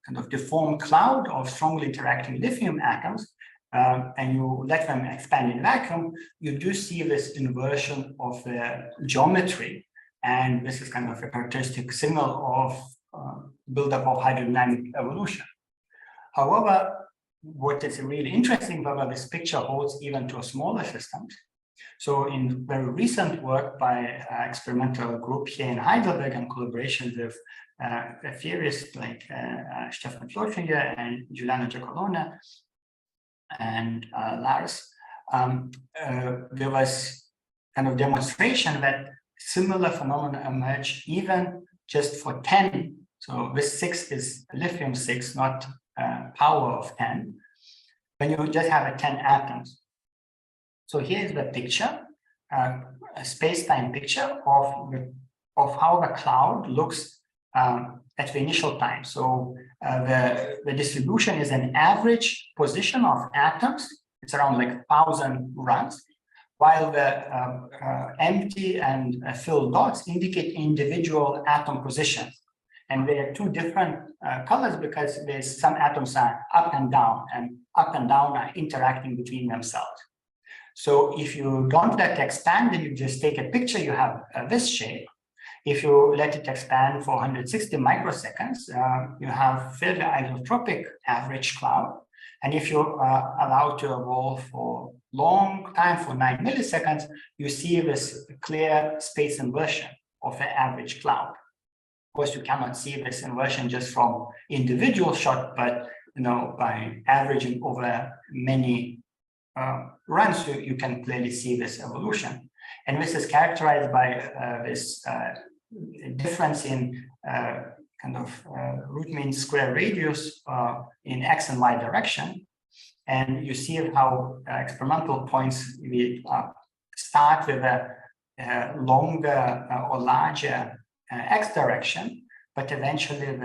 kind of deformed cloud of strongly interacting lithium atoms and you let them expand in vacuum, you do see this inversion of the geometry. And this is kind of a characteristic signal of buildup of hydrodynamic evolution. However, what is really interesting about this picture holds even to a smaller systems. So in very recent work by experimental group here in Heidelberg in collaboration with theorists like Stefan Fourier and Giuliano Giacolone and Lars, there was kind of demonstration that similar phenomena emerge even just for 10. So this 6 is lithium 6, not power of 10, when you just have 10 atoms. So here's the picture, a space-time picture of how the cloud looks at the initial time. So the distribution is an average position of atoms. It's around like 1,000 runs, while the empty and filled dots indicate individual atom positions. And they are two different colors because there's some atoms are up and down are interacting between themselves. So if you don't let it expand and you just take a picture, you have this shape. if you let it expand for 160 microseconds, you have fairly isotropic average cloud. And if you allow it to evolve for long time, for 9 milliseconds, you see this clear space inversion of the average cloud. Of course, you cannot see this inversion just from individual shot, but by averaging over many runs, you can clearly see this evolution. And this is characterized by this difference in root mean square radius in x and y direction. And you see how experimental points we start with a longer or larger x direction, but eventually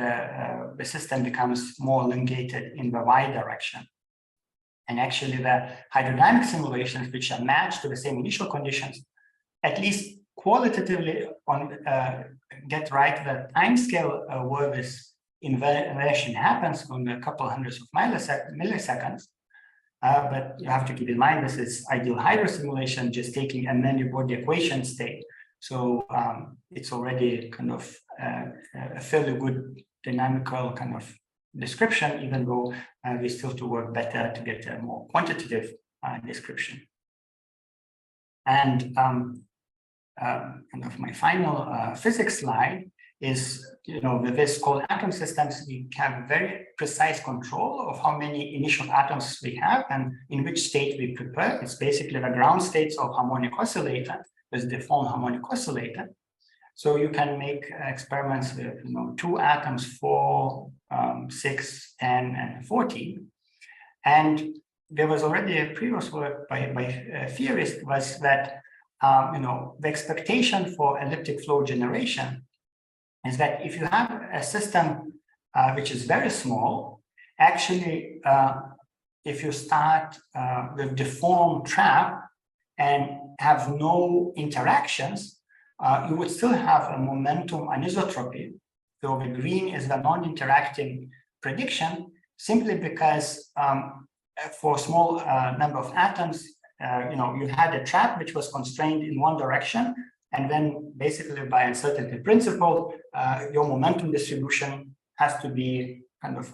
the system becomes more elongated in the y direction. And actually the hydrodynamic simulations, which are matched to the same initial conditions, at least qualitatively get right the time scale where this inversion happens on a couple hundreds of milliseconds. But you have to keep in mind this is ideal hydro simulation, just taking a many-body equation state. So it's already a fairly good dynamical description, even though we still have to work better to get a more quantitative description. And my final physics slide is, with this cold atom systems, we have very precise control of how many initial atoms we have and in which state we prepare. It's basically the ground states of harmonic oscillator with deformed harmonic oscillator. So you can make experiments with 2 atoms, 4, 6, 10, and 14. And there was already a previous work by theorists was that the expectation for elliptic flow generation is that if you have a system which is very small, actually, if you start with deformed trap and have no interactions, you would still have a momentum anisotropy. So the green is the non-interacting prediction, simply because for a small number of atoms, you had a trap which was constrained in one direction, and then basically by uncertainty principle, your momentum distribution has to be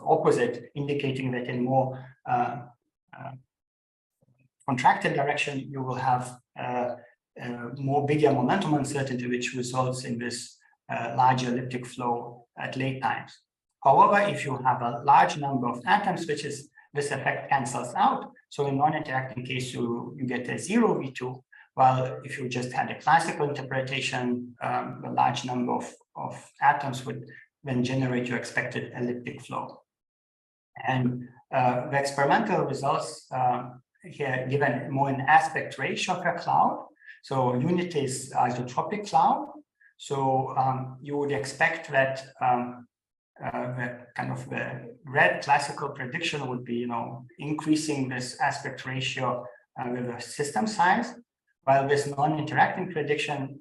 opposite, indicating that in more contracted direction, you will have more bigger momentum uncertainty, which results in this larger elliptic flow at late times. However, if you have a large number of atoms, this effect cancels out. So in non-interacting case, you get a 0 V2, while if you just had a classical interpretation, a large number of atoms would then generate your expected elliptic flow. And the experimental results here given more an aspect ratio of a cloud. So unit is isotropic cloud. So you would expect that the red classical prediction would be, increasing this aspect ratio with the system size, while this non-interacting prediction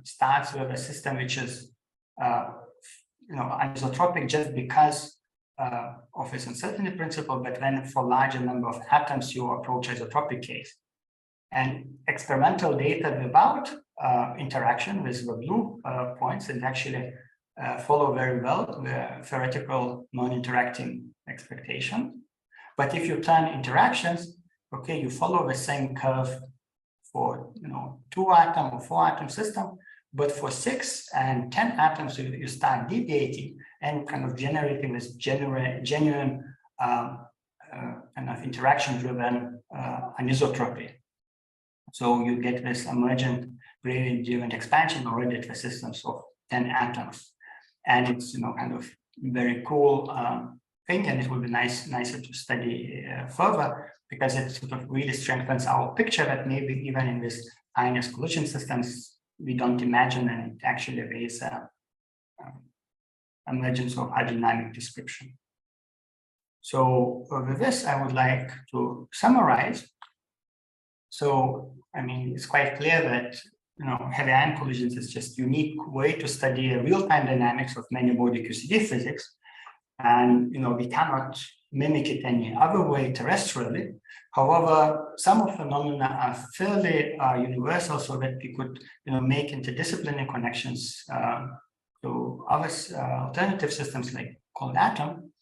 starts with a system which is, anisotropic just because of this uncertainty principle, but then for larger number of atoms, you approach isotropic case. And experimental data without interaction with the blue points and actually follow very well the theoretical non-interacting expectation. But if you turn interactions, okay, you follow the same curve for 2 atom or 4 atom system, but for 6 and 10 atoms, you start deviating and generating this genuine interaction-driven anisotropy. So you get this emergent gradient-driven expansion already at the systems of 10 atoms. And it's very cool thing, and it will be nicer to study further, because it really strengthens our picture that maybe even in this tiniest collision systems we don't imagine, and it actually is emergence of hydrodynamic description. So with this, I would like to summarize. So it's quite clear that heavy ion collisions is just a unique way to study real-time dynamics of many-body QCD physics. And we cannot mimic it any other way terrestrially. However, some of the phenomena are fairly universal, so that we could make interdisciplinary connections to other alternative systems like cold atom.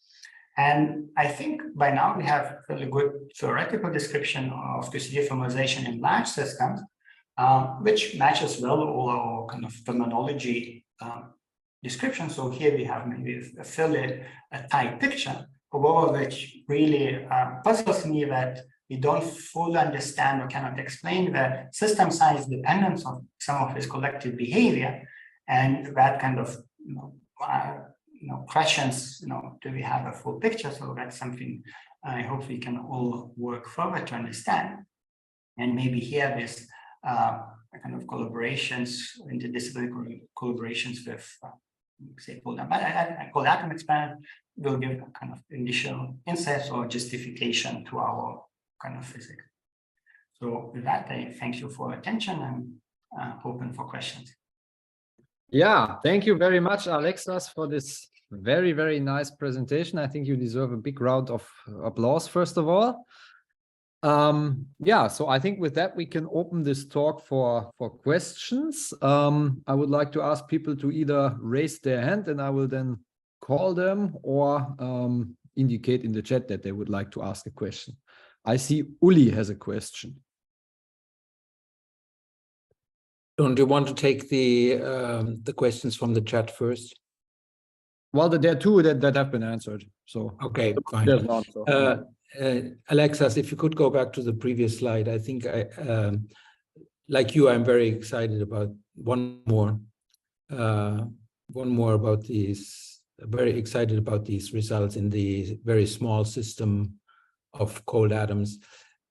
And I think by now we have a fairly good theoretical description of 2CD thermalization in large systems, which matches well all our kind of terminology description. So here we have maybe a fairly tight picture, however, which really puzzles me that we don't fully understand or cannot explain the system size dependence of some of this collective behavior, and that kind of questions, do we have a full picture? So that's something I hope we can all work further to understand. And maybe here this kind of collaborations, interdisciplinary collaborations with, say, cold atom experiment will give a kind of initial insights or justification to our kind of physics. So with that, I thank you for attention. I'm open for questions. Yeah, thank you very much, Aleksas, for this very, very nice presentation. I think you deserve a big round of applause, first of all. Yeah, so I think with that, we can open this talk for questions. I would like to ask people to either raise their hand and I will then call them, or indicate in the chat that they would like to ask a question. I see Uli has a question. Don't you want to take the questions from the chat first? Well, there are two that have been answered. So okay, fine. There's none, so. Aleksas, if you could go back to the previous slide, I think like you, I'm very excited about one more about these. Very excited about these results in the very small system of cold atoms.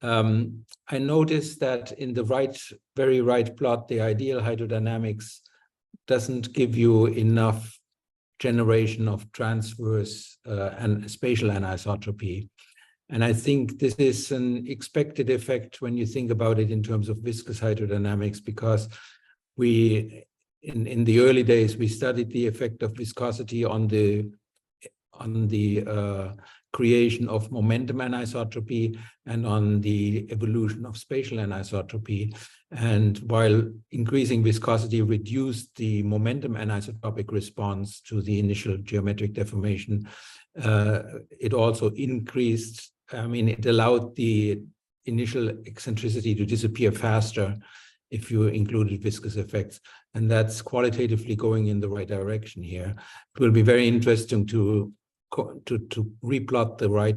I noticed that in the very right plot, the ideal hydrodynamics doesn't give you enough generation of transverse and spatial anisotropy. And I think this is an expected effect when you think about it in terms of viscous hydrodynamics, because in the early days, we studied the effect of viscosity on the creation of momentum anisotropy and on the evolution of spatial anisotropy. And while increasing viscosity reduced the momentum anisotropic response to the initial geometric deformation, it also increased, it allowed the initial eccentricity to disappear faster if you included viscous effects. And that's qualitatively going in the right direction here. It will be very interesting to replot the right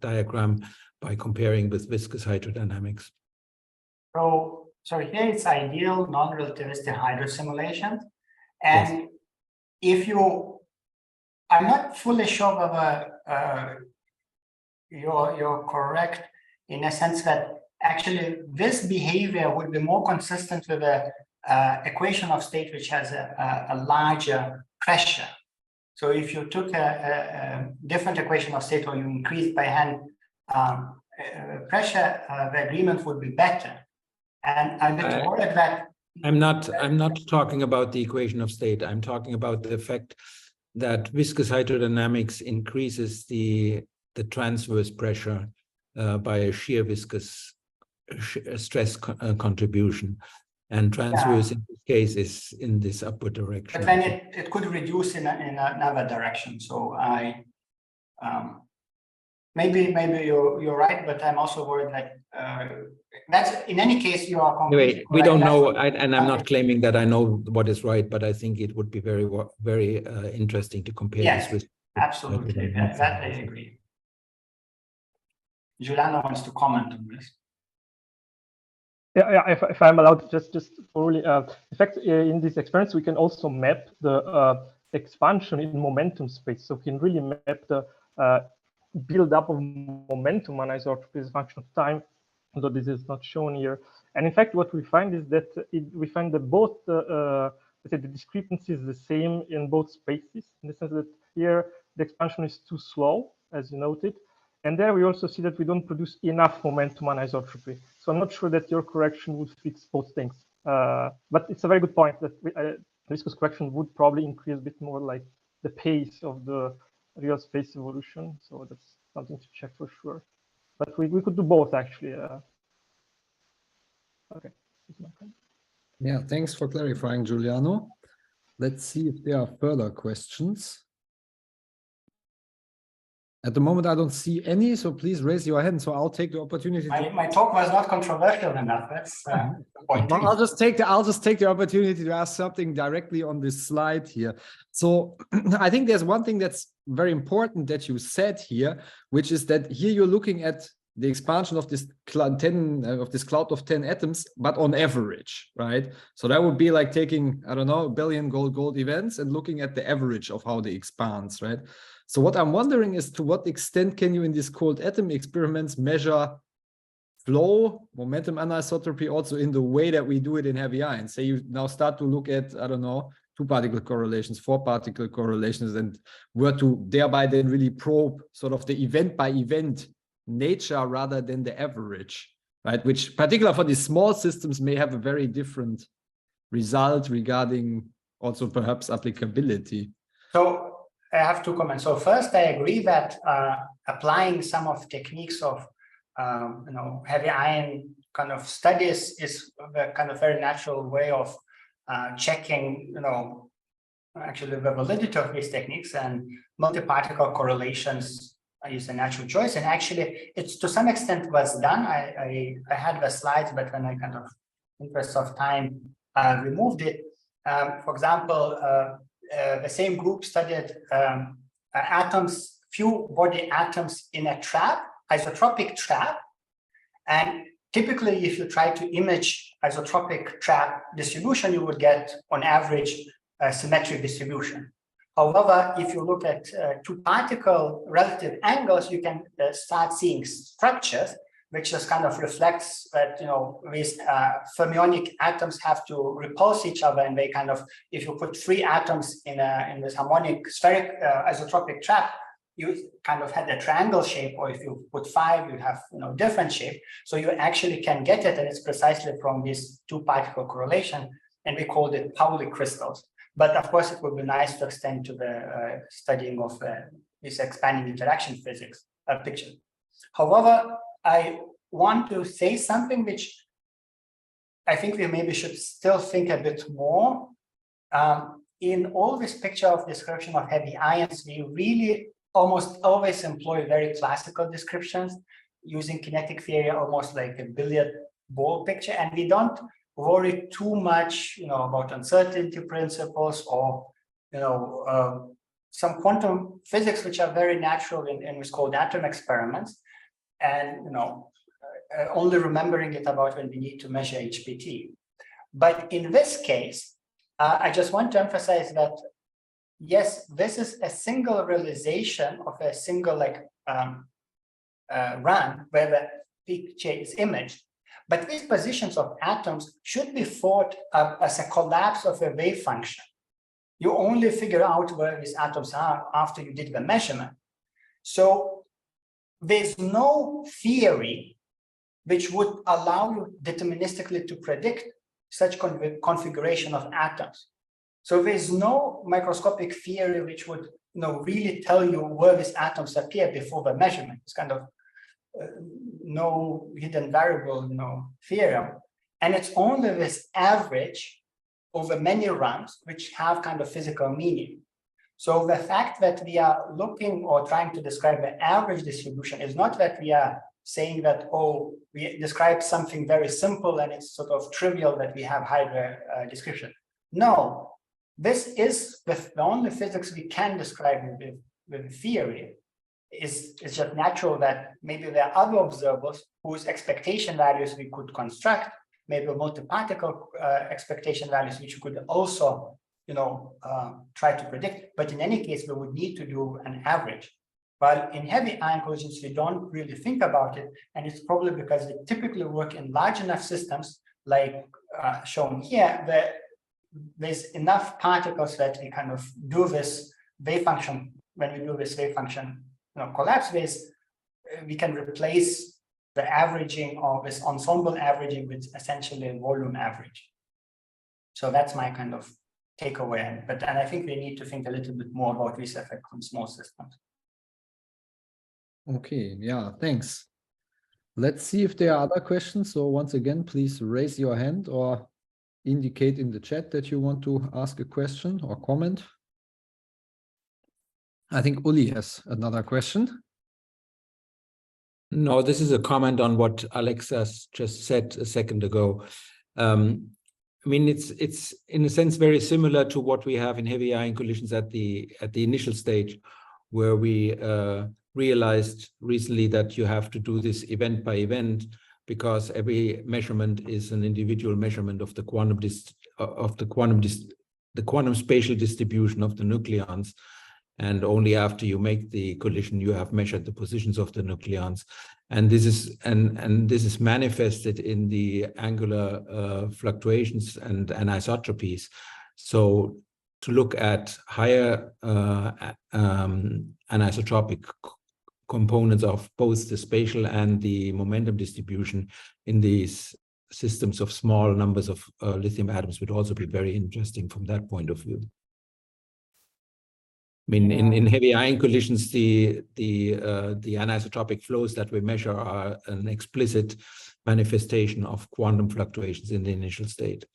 diagram by comparing with viscous hydrodynamics. So here it's ideal non-relativistic hydro simulation. And yes. I'm not fully sure whether you're correct in a sense that actually this behavior would be more consistent with the equation of state which has a larger pressure. So if you took a different equation of state or you increased by hand pressure, the agreement would be better. And I'm a bit worried that I'm not talking about the equation of state. I'm talking about the fact that viscous hydrodynamics increases the transverse pressure by a shear viscous stress contribution. And transverse in this case is in this upward direction. But then it could reduce in another direction. So maybe you're right, but I'm also worried that that's in any case you are. Anyway, we don't know, and I'm not claiming that I know what is right, but I think it would be very interesting to compare this with. Absolutely, that I agree. Giuliano wants to comment on this. Yeah, if I'm allowed, just thoroughly. In fact, in these experiments, we can also map the expansion in momentum space. So we can really map the build up of momentum anisotropy as a function of time, although this is not shown here. And in fact, what we find is that we find that both the discrepancy is the same in both spaces, in the sense that here the expansion is too slow, as you noted. And there we also see that we don't produce enough momentum anisotropy. So I'm not sure that your correction would fix both things. But it's a very good point that viscous correction would probably increase a bit more like the pace of the real space evolution. So that's something to check for sure. But we could do both actually. Okay. Yeah, thanks for clarifying, Giuliano. Let's see if there are further questions. At the moment, I don't see any, so please raise your hand. So I'll take the opportunity. My talk was not controversial enough. That's the point. Well, I'll just take the opportunity to ask something directly on this slide here. So I think there's one thing that's very important that you said here, which is that here you're looking at the expansion of this cloud of 10 atoms, but on average, right? So that would be like taking, I don't know, 1 billion gold events and looking at the average of how they expand, right? So what I'm wondering is, to what extent can you in these cold atom experiments measure flow, momentum anisotropy also in the way that we do it in heavy ions? Say you now start to look at, I don't know, 2-particle correlations, 4-particle correlations, and were to thereby then really probe sort of the event by event nature rather than the average, right? Which, particularly for these small systems, may have a very different result regarding also perhaps applicability. So I have to comment. So first, I agree that applying some of techniques of heavy ion kind of studies is a kind of very natural way of checking, actually the validity of these techniques, and multi-particle correlations is a natural choice. And actually, it's to some extent was done. I had the slides, but when I kind of, interest of time, removed it. For example, the same group studied atoms, few body atoms in a trap, isotropic trap. And typically, if you try to image isotropic trap distribution, you would get, on average, a symmetric distribution. However, if you look at 2-particle relative angles, you can start seeing structures, which just kind of reflects that, these fermionic atoms have to repulse each other, and they kind of, if you put 3 atoms in this harmonic spheric isotropic trap, you kind of had a triangle shape, or if you put 5, you have different shape. So you actually can get it, and it's precisely from this 2-particle correlation, and we called it Pauli crystals. But of course, it would be nice to extend to the studying of this expanding interaction physics picture. However, I want to say something which I think we maybe should still think a bit more. In all this picture of description of heavy ions, we really almost always employ very classical descriptions using kinetic theory, almost like a billiard ball picture, and we don't worry too much, about uncertainty principles or, some quantum physics, which are very natural in what's called atom experiments, and, only remembering it about when we need to measure HPT. But in this case, I just want to emphasize that, yes, this is a single realization of a single run where the picture is imaged. But these positions of atoms should be thought of as a collapse of a wave function. You only figure out where these atoms are after you did the measurement. So there's no theory which would allow you deterministically to predict such configuration of atoms. So there's no microscopic theory which would really tell you where these atoms appear before the measurement. It's kind of no hidden variable, theorem. And it's only this average over many runs which have kind of physical meaning. So the fact that we are looking or trying to describe the average distribution is not that we are saying that, oh, we describe something very simple and it's sort of trivial that we have higher description. No, this is the only physics we can describe with theory. It's just natural that maybe there are other observers whose expectation values we could construct, maybe multi-particle expectation values, which we could also, try to predict. But in any case, we would need to do an average. While in heavy ion collisions, we don't really think about it. And it's probably because they typically work in large enough systems, like shown here, that there's enough particles that we kind of do this wave function. When we do this wave function, collapse phase, we can replace the averaging or this ensemble averaging with essentially a volume average. So that's my kind of take away. And I think we need to think a little bit more about this effect on small systems. Okay, yeah, thanks. Let's see if there are other questions. So once again, please raise your hand or indicate in the chat that you want to ask a question or comment. I think Uli has another question. No, this is a comment on what Aleksas just said a second ago. I mean, it's in a sense very similar to what we have in heavy ion collisions at the initial stage, where we realized recently that you have to do this event by event, because every measurement is an individual measurement of the quantum spatial distribution of the nucleons. And only after you make the collision, you have measured the positions of the nucleons. And this is manifested in the angular fluctuations and anisotropies. So to look at higher anisotropic components of both the spatial and the momentum distribution in these systems of small numbers of lithium atoms would also be very interesting from that point of view. I mean, in heavy ion collisions, the anisotropic flows that we measure are an explicit manifestation of quantum fluctuations in the initial state.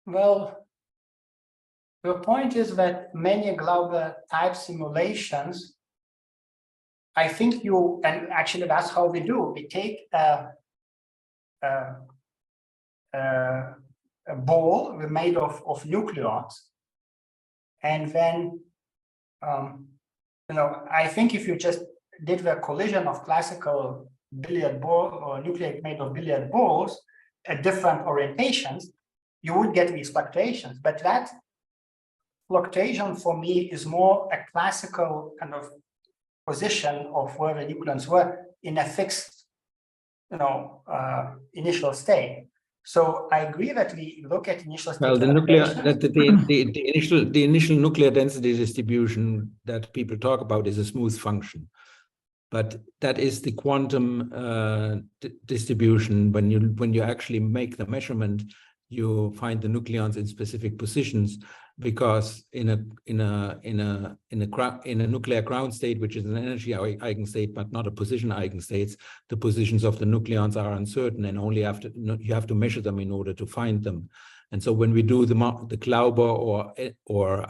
Well, the point is that many Glauber type simulations, I think and actually that's how we do. We take a ball made of nucleons. And then, I think if you just did the collision of classical billiard ball or nuclei made of billiard balls at different orientations, you would get these fluctuations. But that fluctuation for me is more a classical kind of position of where the nucleons were in a fixed, initial state. So I agree that we look at initial state. Well, the initial nuclear density distribution that people talk about is a smooth function, but that is the quantum distribution. When you actually make the measurement, you find the nucleons in specific positions, because in a nuclear ground state, which is an energy eigenstate but not a position eigenstate, the positions of the nucleons are uncertain, and only you have to measure them in order to find them. And so when we do the Glauber or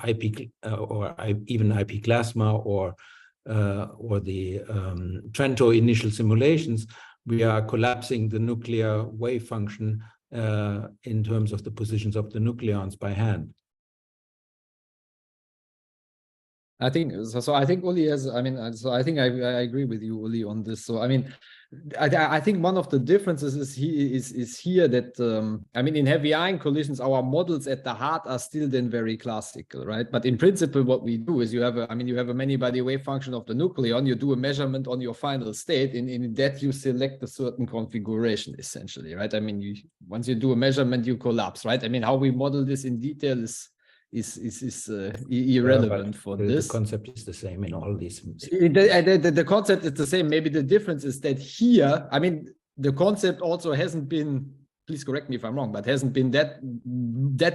IP or even IP plasma or the Trento initial simulations, we are collapsing the nuclear wave function in terms of the positions of the nucleons by hand. I think so. I think Uli has. I mean, so I think I agree with you, Uli, on this. So I mean, I think one of the differences is here that I mean, in heavy ion collisions, our models at the heart are still then very classical, right? But in principle, what we do is you have a many-body wave function of the nucleon. You do a measurement on your final state. In that, you select a certain configuration, essentially, right? I mean, once you do a measurement, you collapse, right? I mean, how we model this in detail is irrelevant for this. The concept is the same in all these. The concept is the same. Maybe the difference is that here, I mean, the concept also hasn't been, please correct me if I'm wrong, but hasn't been that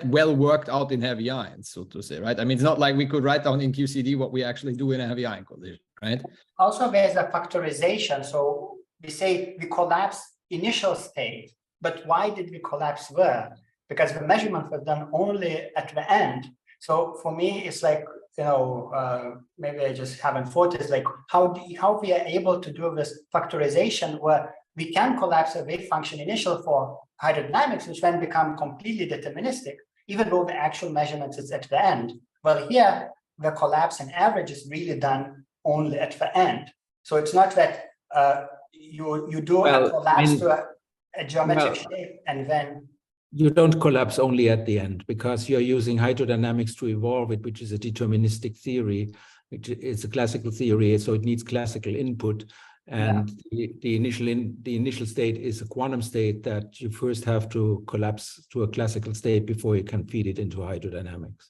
well worked out in heavy ions, so to say, right? I mean, it's not like we could write down in QCD what we actually do in a heavy ion collision, right? Also, there's a factorization. So we say we collapse initial state, but why did we collapse there? Because the measurement was done only at the end. So for me, it's like, maybe I just haven't thought, it's like how we are able to do this factorization where we can collapse a wave function initial for hydrodynamics, which then become completely deterministic, even though the actual measurement is at the end. Well, here, the collapse and average is really done only at the end. So it's not that you do a collapse to a geometric shape and then... You don't collapse only at the end, because you're using hydrodynamics to evolve it, which is a deterministic theory, which is a classical theory, so it needs classical input. And the initial state is a quantum state that you first have to collapse to a classical state before you can feed it into hydrodynamics.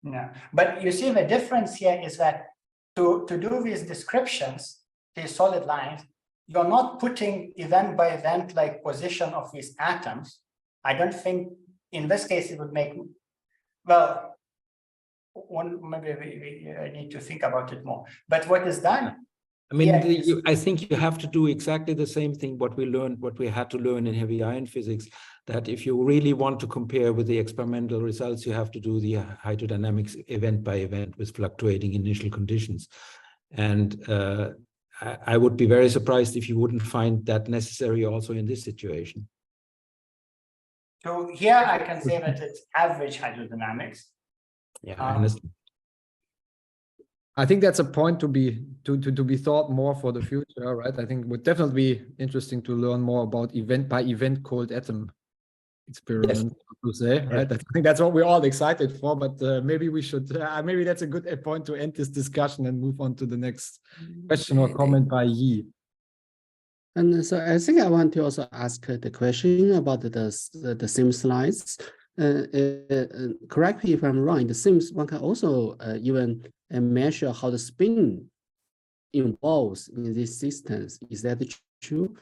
Yeah, but you see the difference here is that to do these descriptions, these solid lines, you're not putting event by event like position of these atoms. I don't think in this case, it would make, well, maybe we need to think about it more. But what is done? I mean, I think you have to do exactly the same thing what we had to learn in heavy ion physics, that if you really want to compare with the experimental results, you have to do the hydrodynamics event by event with fluctuating initial conditions. And I would be very surprised if you wouldn't find that necessary also in this situation. So here I can say that it's average hydrodynamics. Yeah, I understand. I think that's a point to be thought more for the future, right? I think it would definitely be interesting to learn more about event by event cold atom experiments, to say, right? I think that's what we're all excited for, but maybe we should, maybe that's a good point to end this discussion and move on to the next question or comment by Yi. And so I think I want to also ask the question about the same slides. Correct me if I'm wrong. In the SIMS, one can also even measure how the spin involves in these systems. Is that true?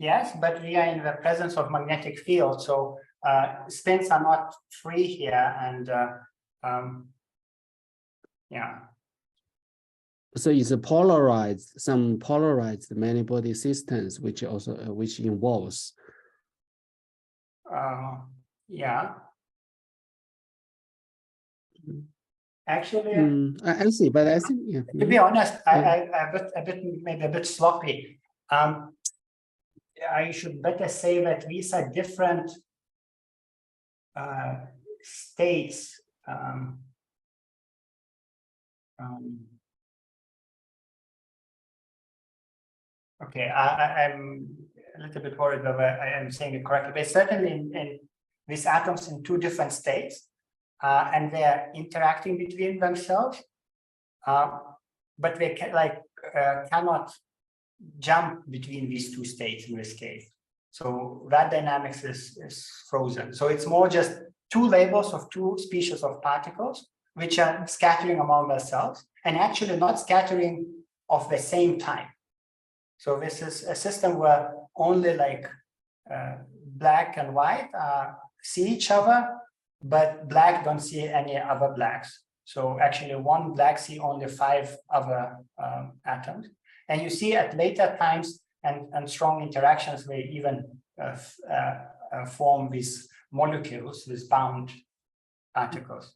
Yes, but we are in the presence of magnetic field, so spins are not free here, and yeah. So it's a polarized, some polarized many-body systems, which also which involves. Yeah. Actually, I see, but I think yeah. To be honest, maybe a bit sloppy. I should better say that these are different states. Okay, I'm a little bit worried whether I am saying it correctly, but certainly in these atoms in two different states, and they're interacting between themselves, but they cannot jump between these two states in this case. So that dynamics is frozen. So it's more just two labels of two species of particles which are scattering among themselves and actually not scattering of the same type. So this is a system where only black and white see each other, but black don't see any other blacks. So actually one black see only 5 other atoms. And you see at later times and strong interactions, they even form these molecules, these bound particles.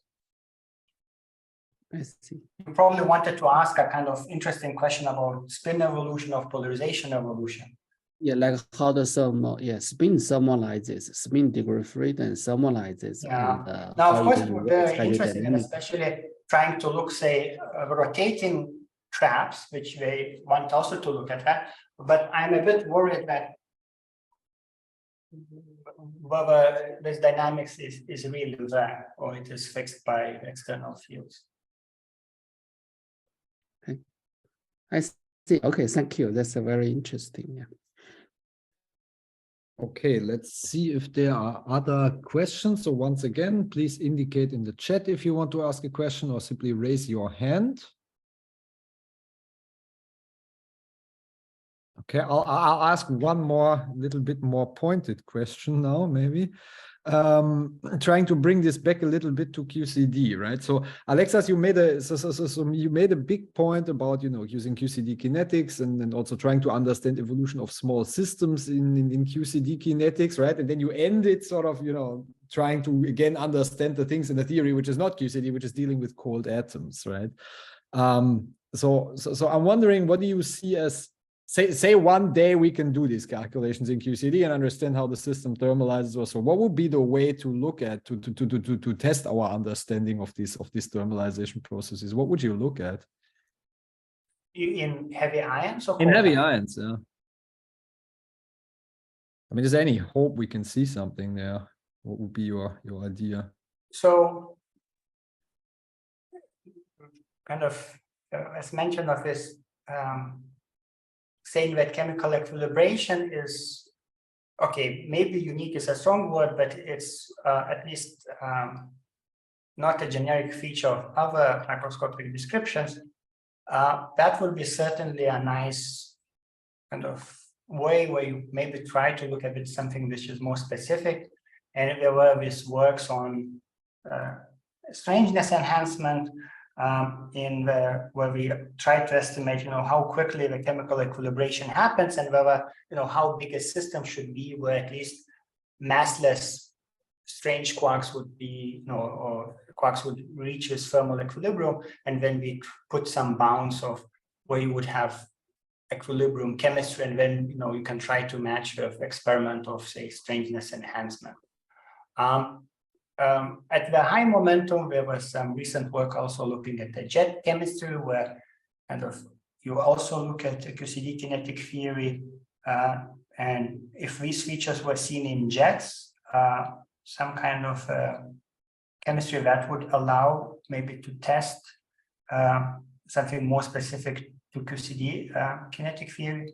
I see. You probably wanted to ask a kind of interesting question about spin evolution or polarization evolution. Yeah, like how the spin thermalizes, spin degree freedom thermalizes. Yeah. And, now, of course, we're very interested in especially trying to look, say, rotating traps, which they want also to look at that. But I'm a bit worried that whether this dynamics is really there or it is fixed by external fields. Okay. I see. Okay, thank you. That's a very interesting. Yeah. Okay, let's see if there are other questions. So once again, please indicate in the chat if you want to ask a question or simply raise your hand. Okay, I'll ask one more, little bit more pointed question now, maybe. Trying to bring this back a little bit to QCD, right? So Aleksas, you made a big point about, using QCD kinetics and also trying to understand evolution of small systems in QCD kinetics, right? And then you ended sort of, trying to again understand the things in the theory, which is not QCD, which is dealing with cold atoms, right? So I'm wondering, what do you see as, say one day we can do these calculations in QCD and understand how the system thermalizes also. What would be the way to look at to test our understanding of these thermalization processes? What would you look at? In heavy ions or in heavy ions, yeah. I mean, is there any hope we can see something there? What would be your idea? So kind of as mentioned of this saying that chemical equilibration is, okay, maybe unique is a strong word, but it's at least not a generic feature of other microscopic descriptions. That would be certainly a nice kind of way where you maybe try to look at it something which is more specific and there were these works on strangeness enhancement where we try to estimate, how quickly the chemical equilibration happens, and whether, how big a system should be where at least massless strange quarks would be, or quarks would reach this thermal equilibrium, and then we put some bounds of where you would have equilibrium chemistry, and then you can try to match with experiment of, say, strangeness enhancement. At the high momentum, there was some recent work also looking at the jet chemistry, where kind of you also look at the QCD kinetic theory, and if these features were seen in jets, some kind of chemistry that would allow maybe to test something more specific to QCD kinetic theory.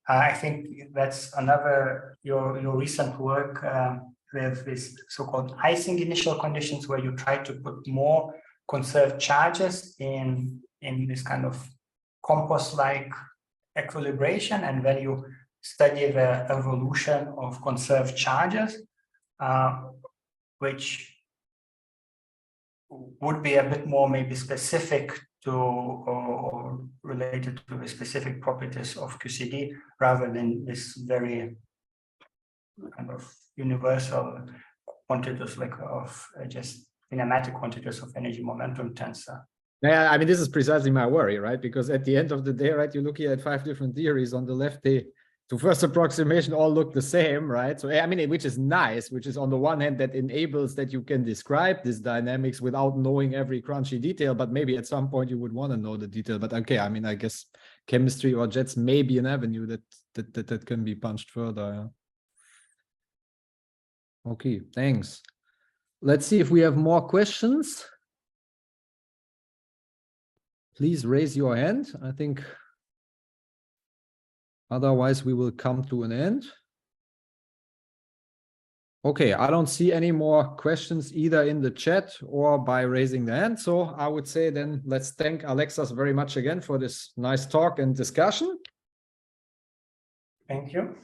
I think that's another, your recent work with this so-called icing initial conditions, where you try to put more conserved charges in this kind of compost-like equilibration, and then you study the evolution of conserved charges, which would be a bit more maybe specific to or related to the specific properties of QCD, rather than this very kind of universal quantities of just kinematic quantities of energy momentum tensor. Yeah, I mean, this is precisely my worry, right? Because at the end of the day, right, you're looking at 5 different theories. On the left, to first approximation all look the same, right? So I mean, which is nice, which is on the one hand that enables that you can describe this dynamics without knowing every crunchy detail, but maybe at some point you would want to know the detail. But okay, I mean, I guess chemistry or jets may be an avenue that can be punched further. Yeah. Okay, thanks. Let's see if we have more questions. Please raise your hand. I think otherwise we will come to an end. Okay, I don't see any more questions either in the chat or by raising the hand. So I would say then let's thank Aleksas very much again for this nice talk and discussion. Thank you.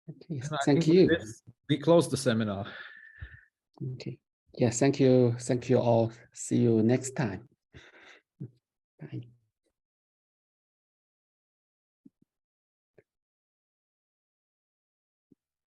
Okay, thank you. We close the seminar. Okay. Yeah, thank you. Thank you all. See you next time. Bye.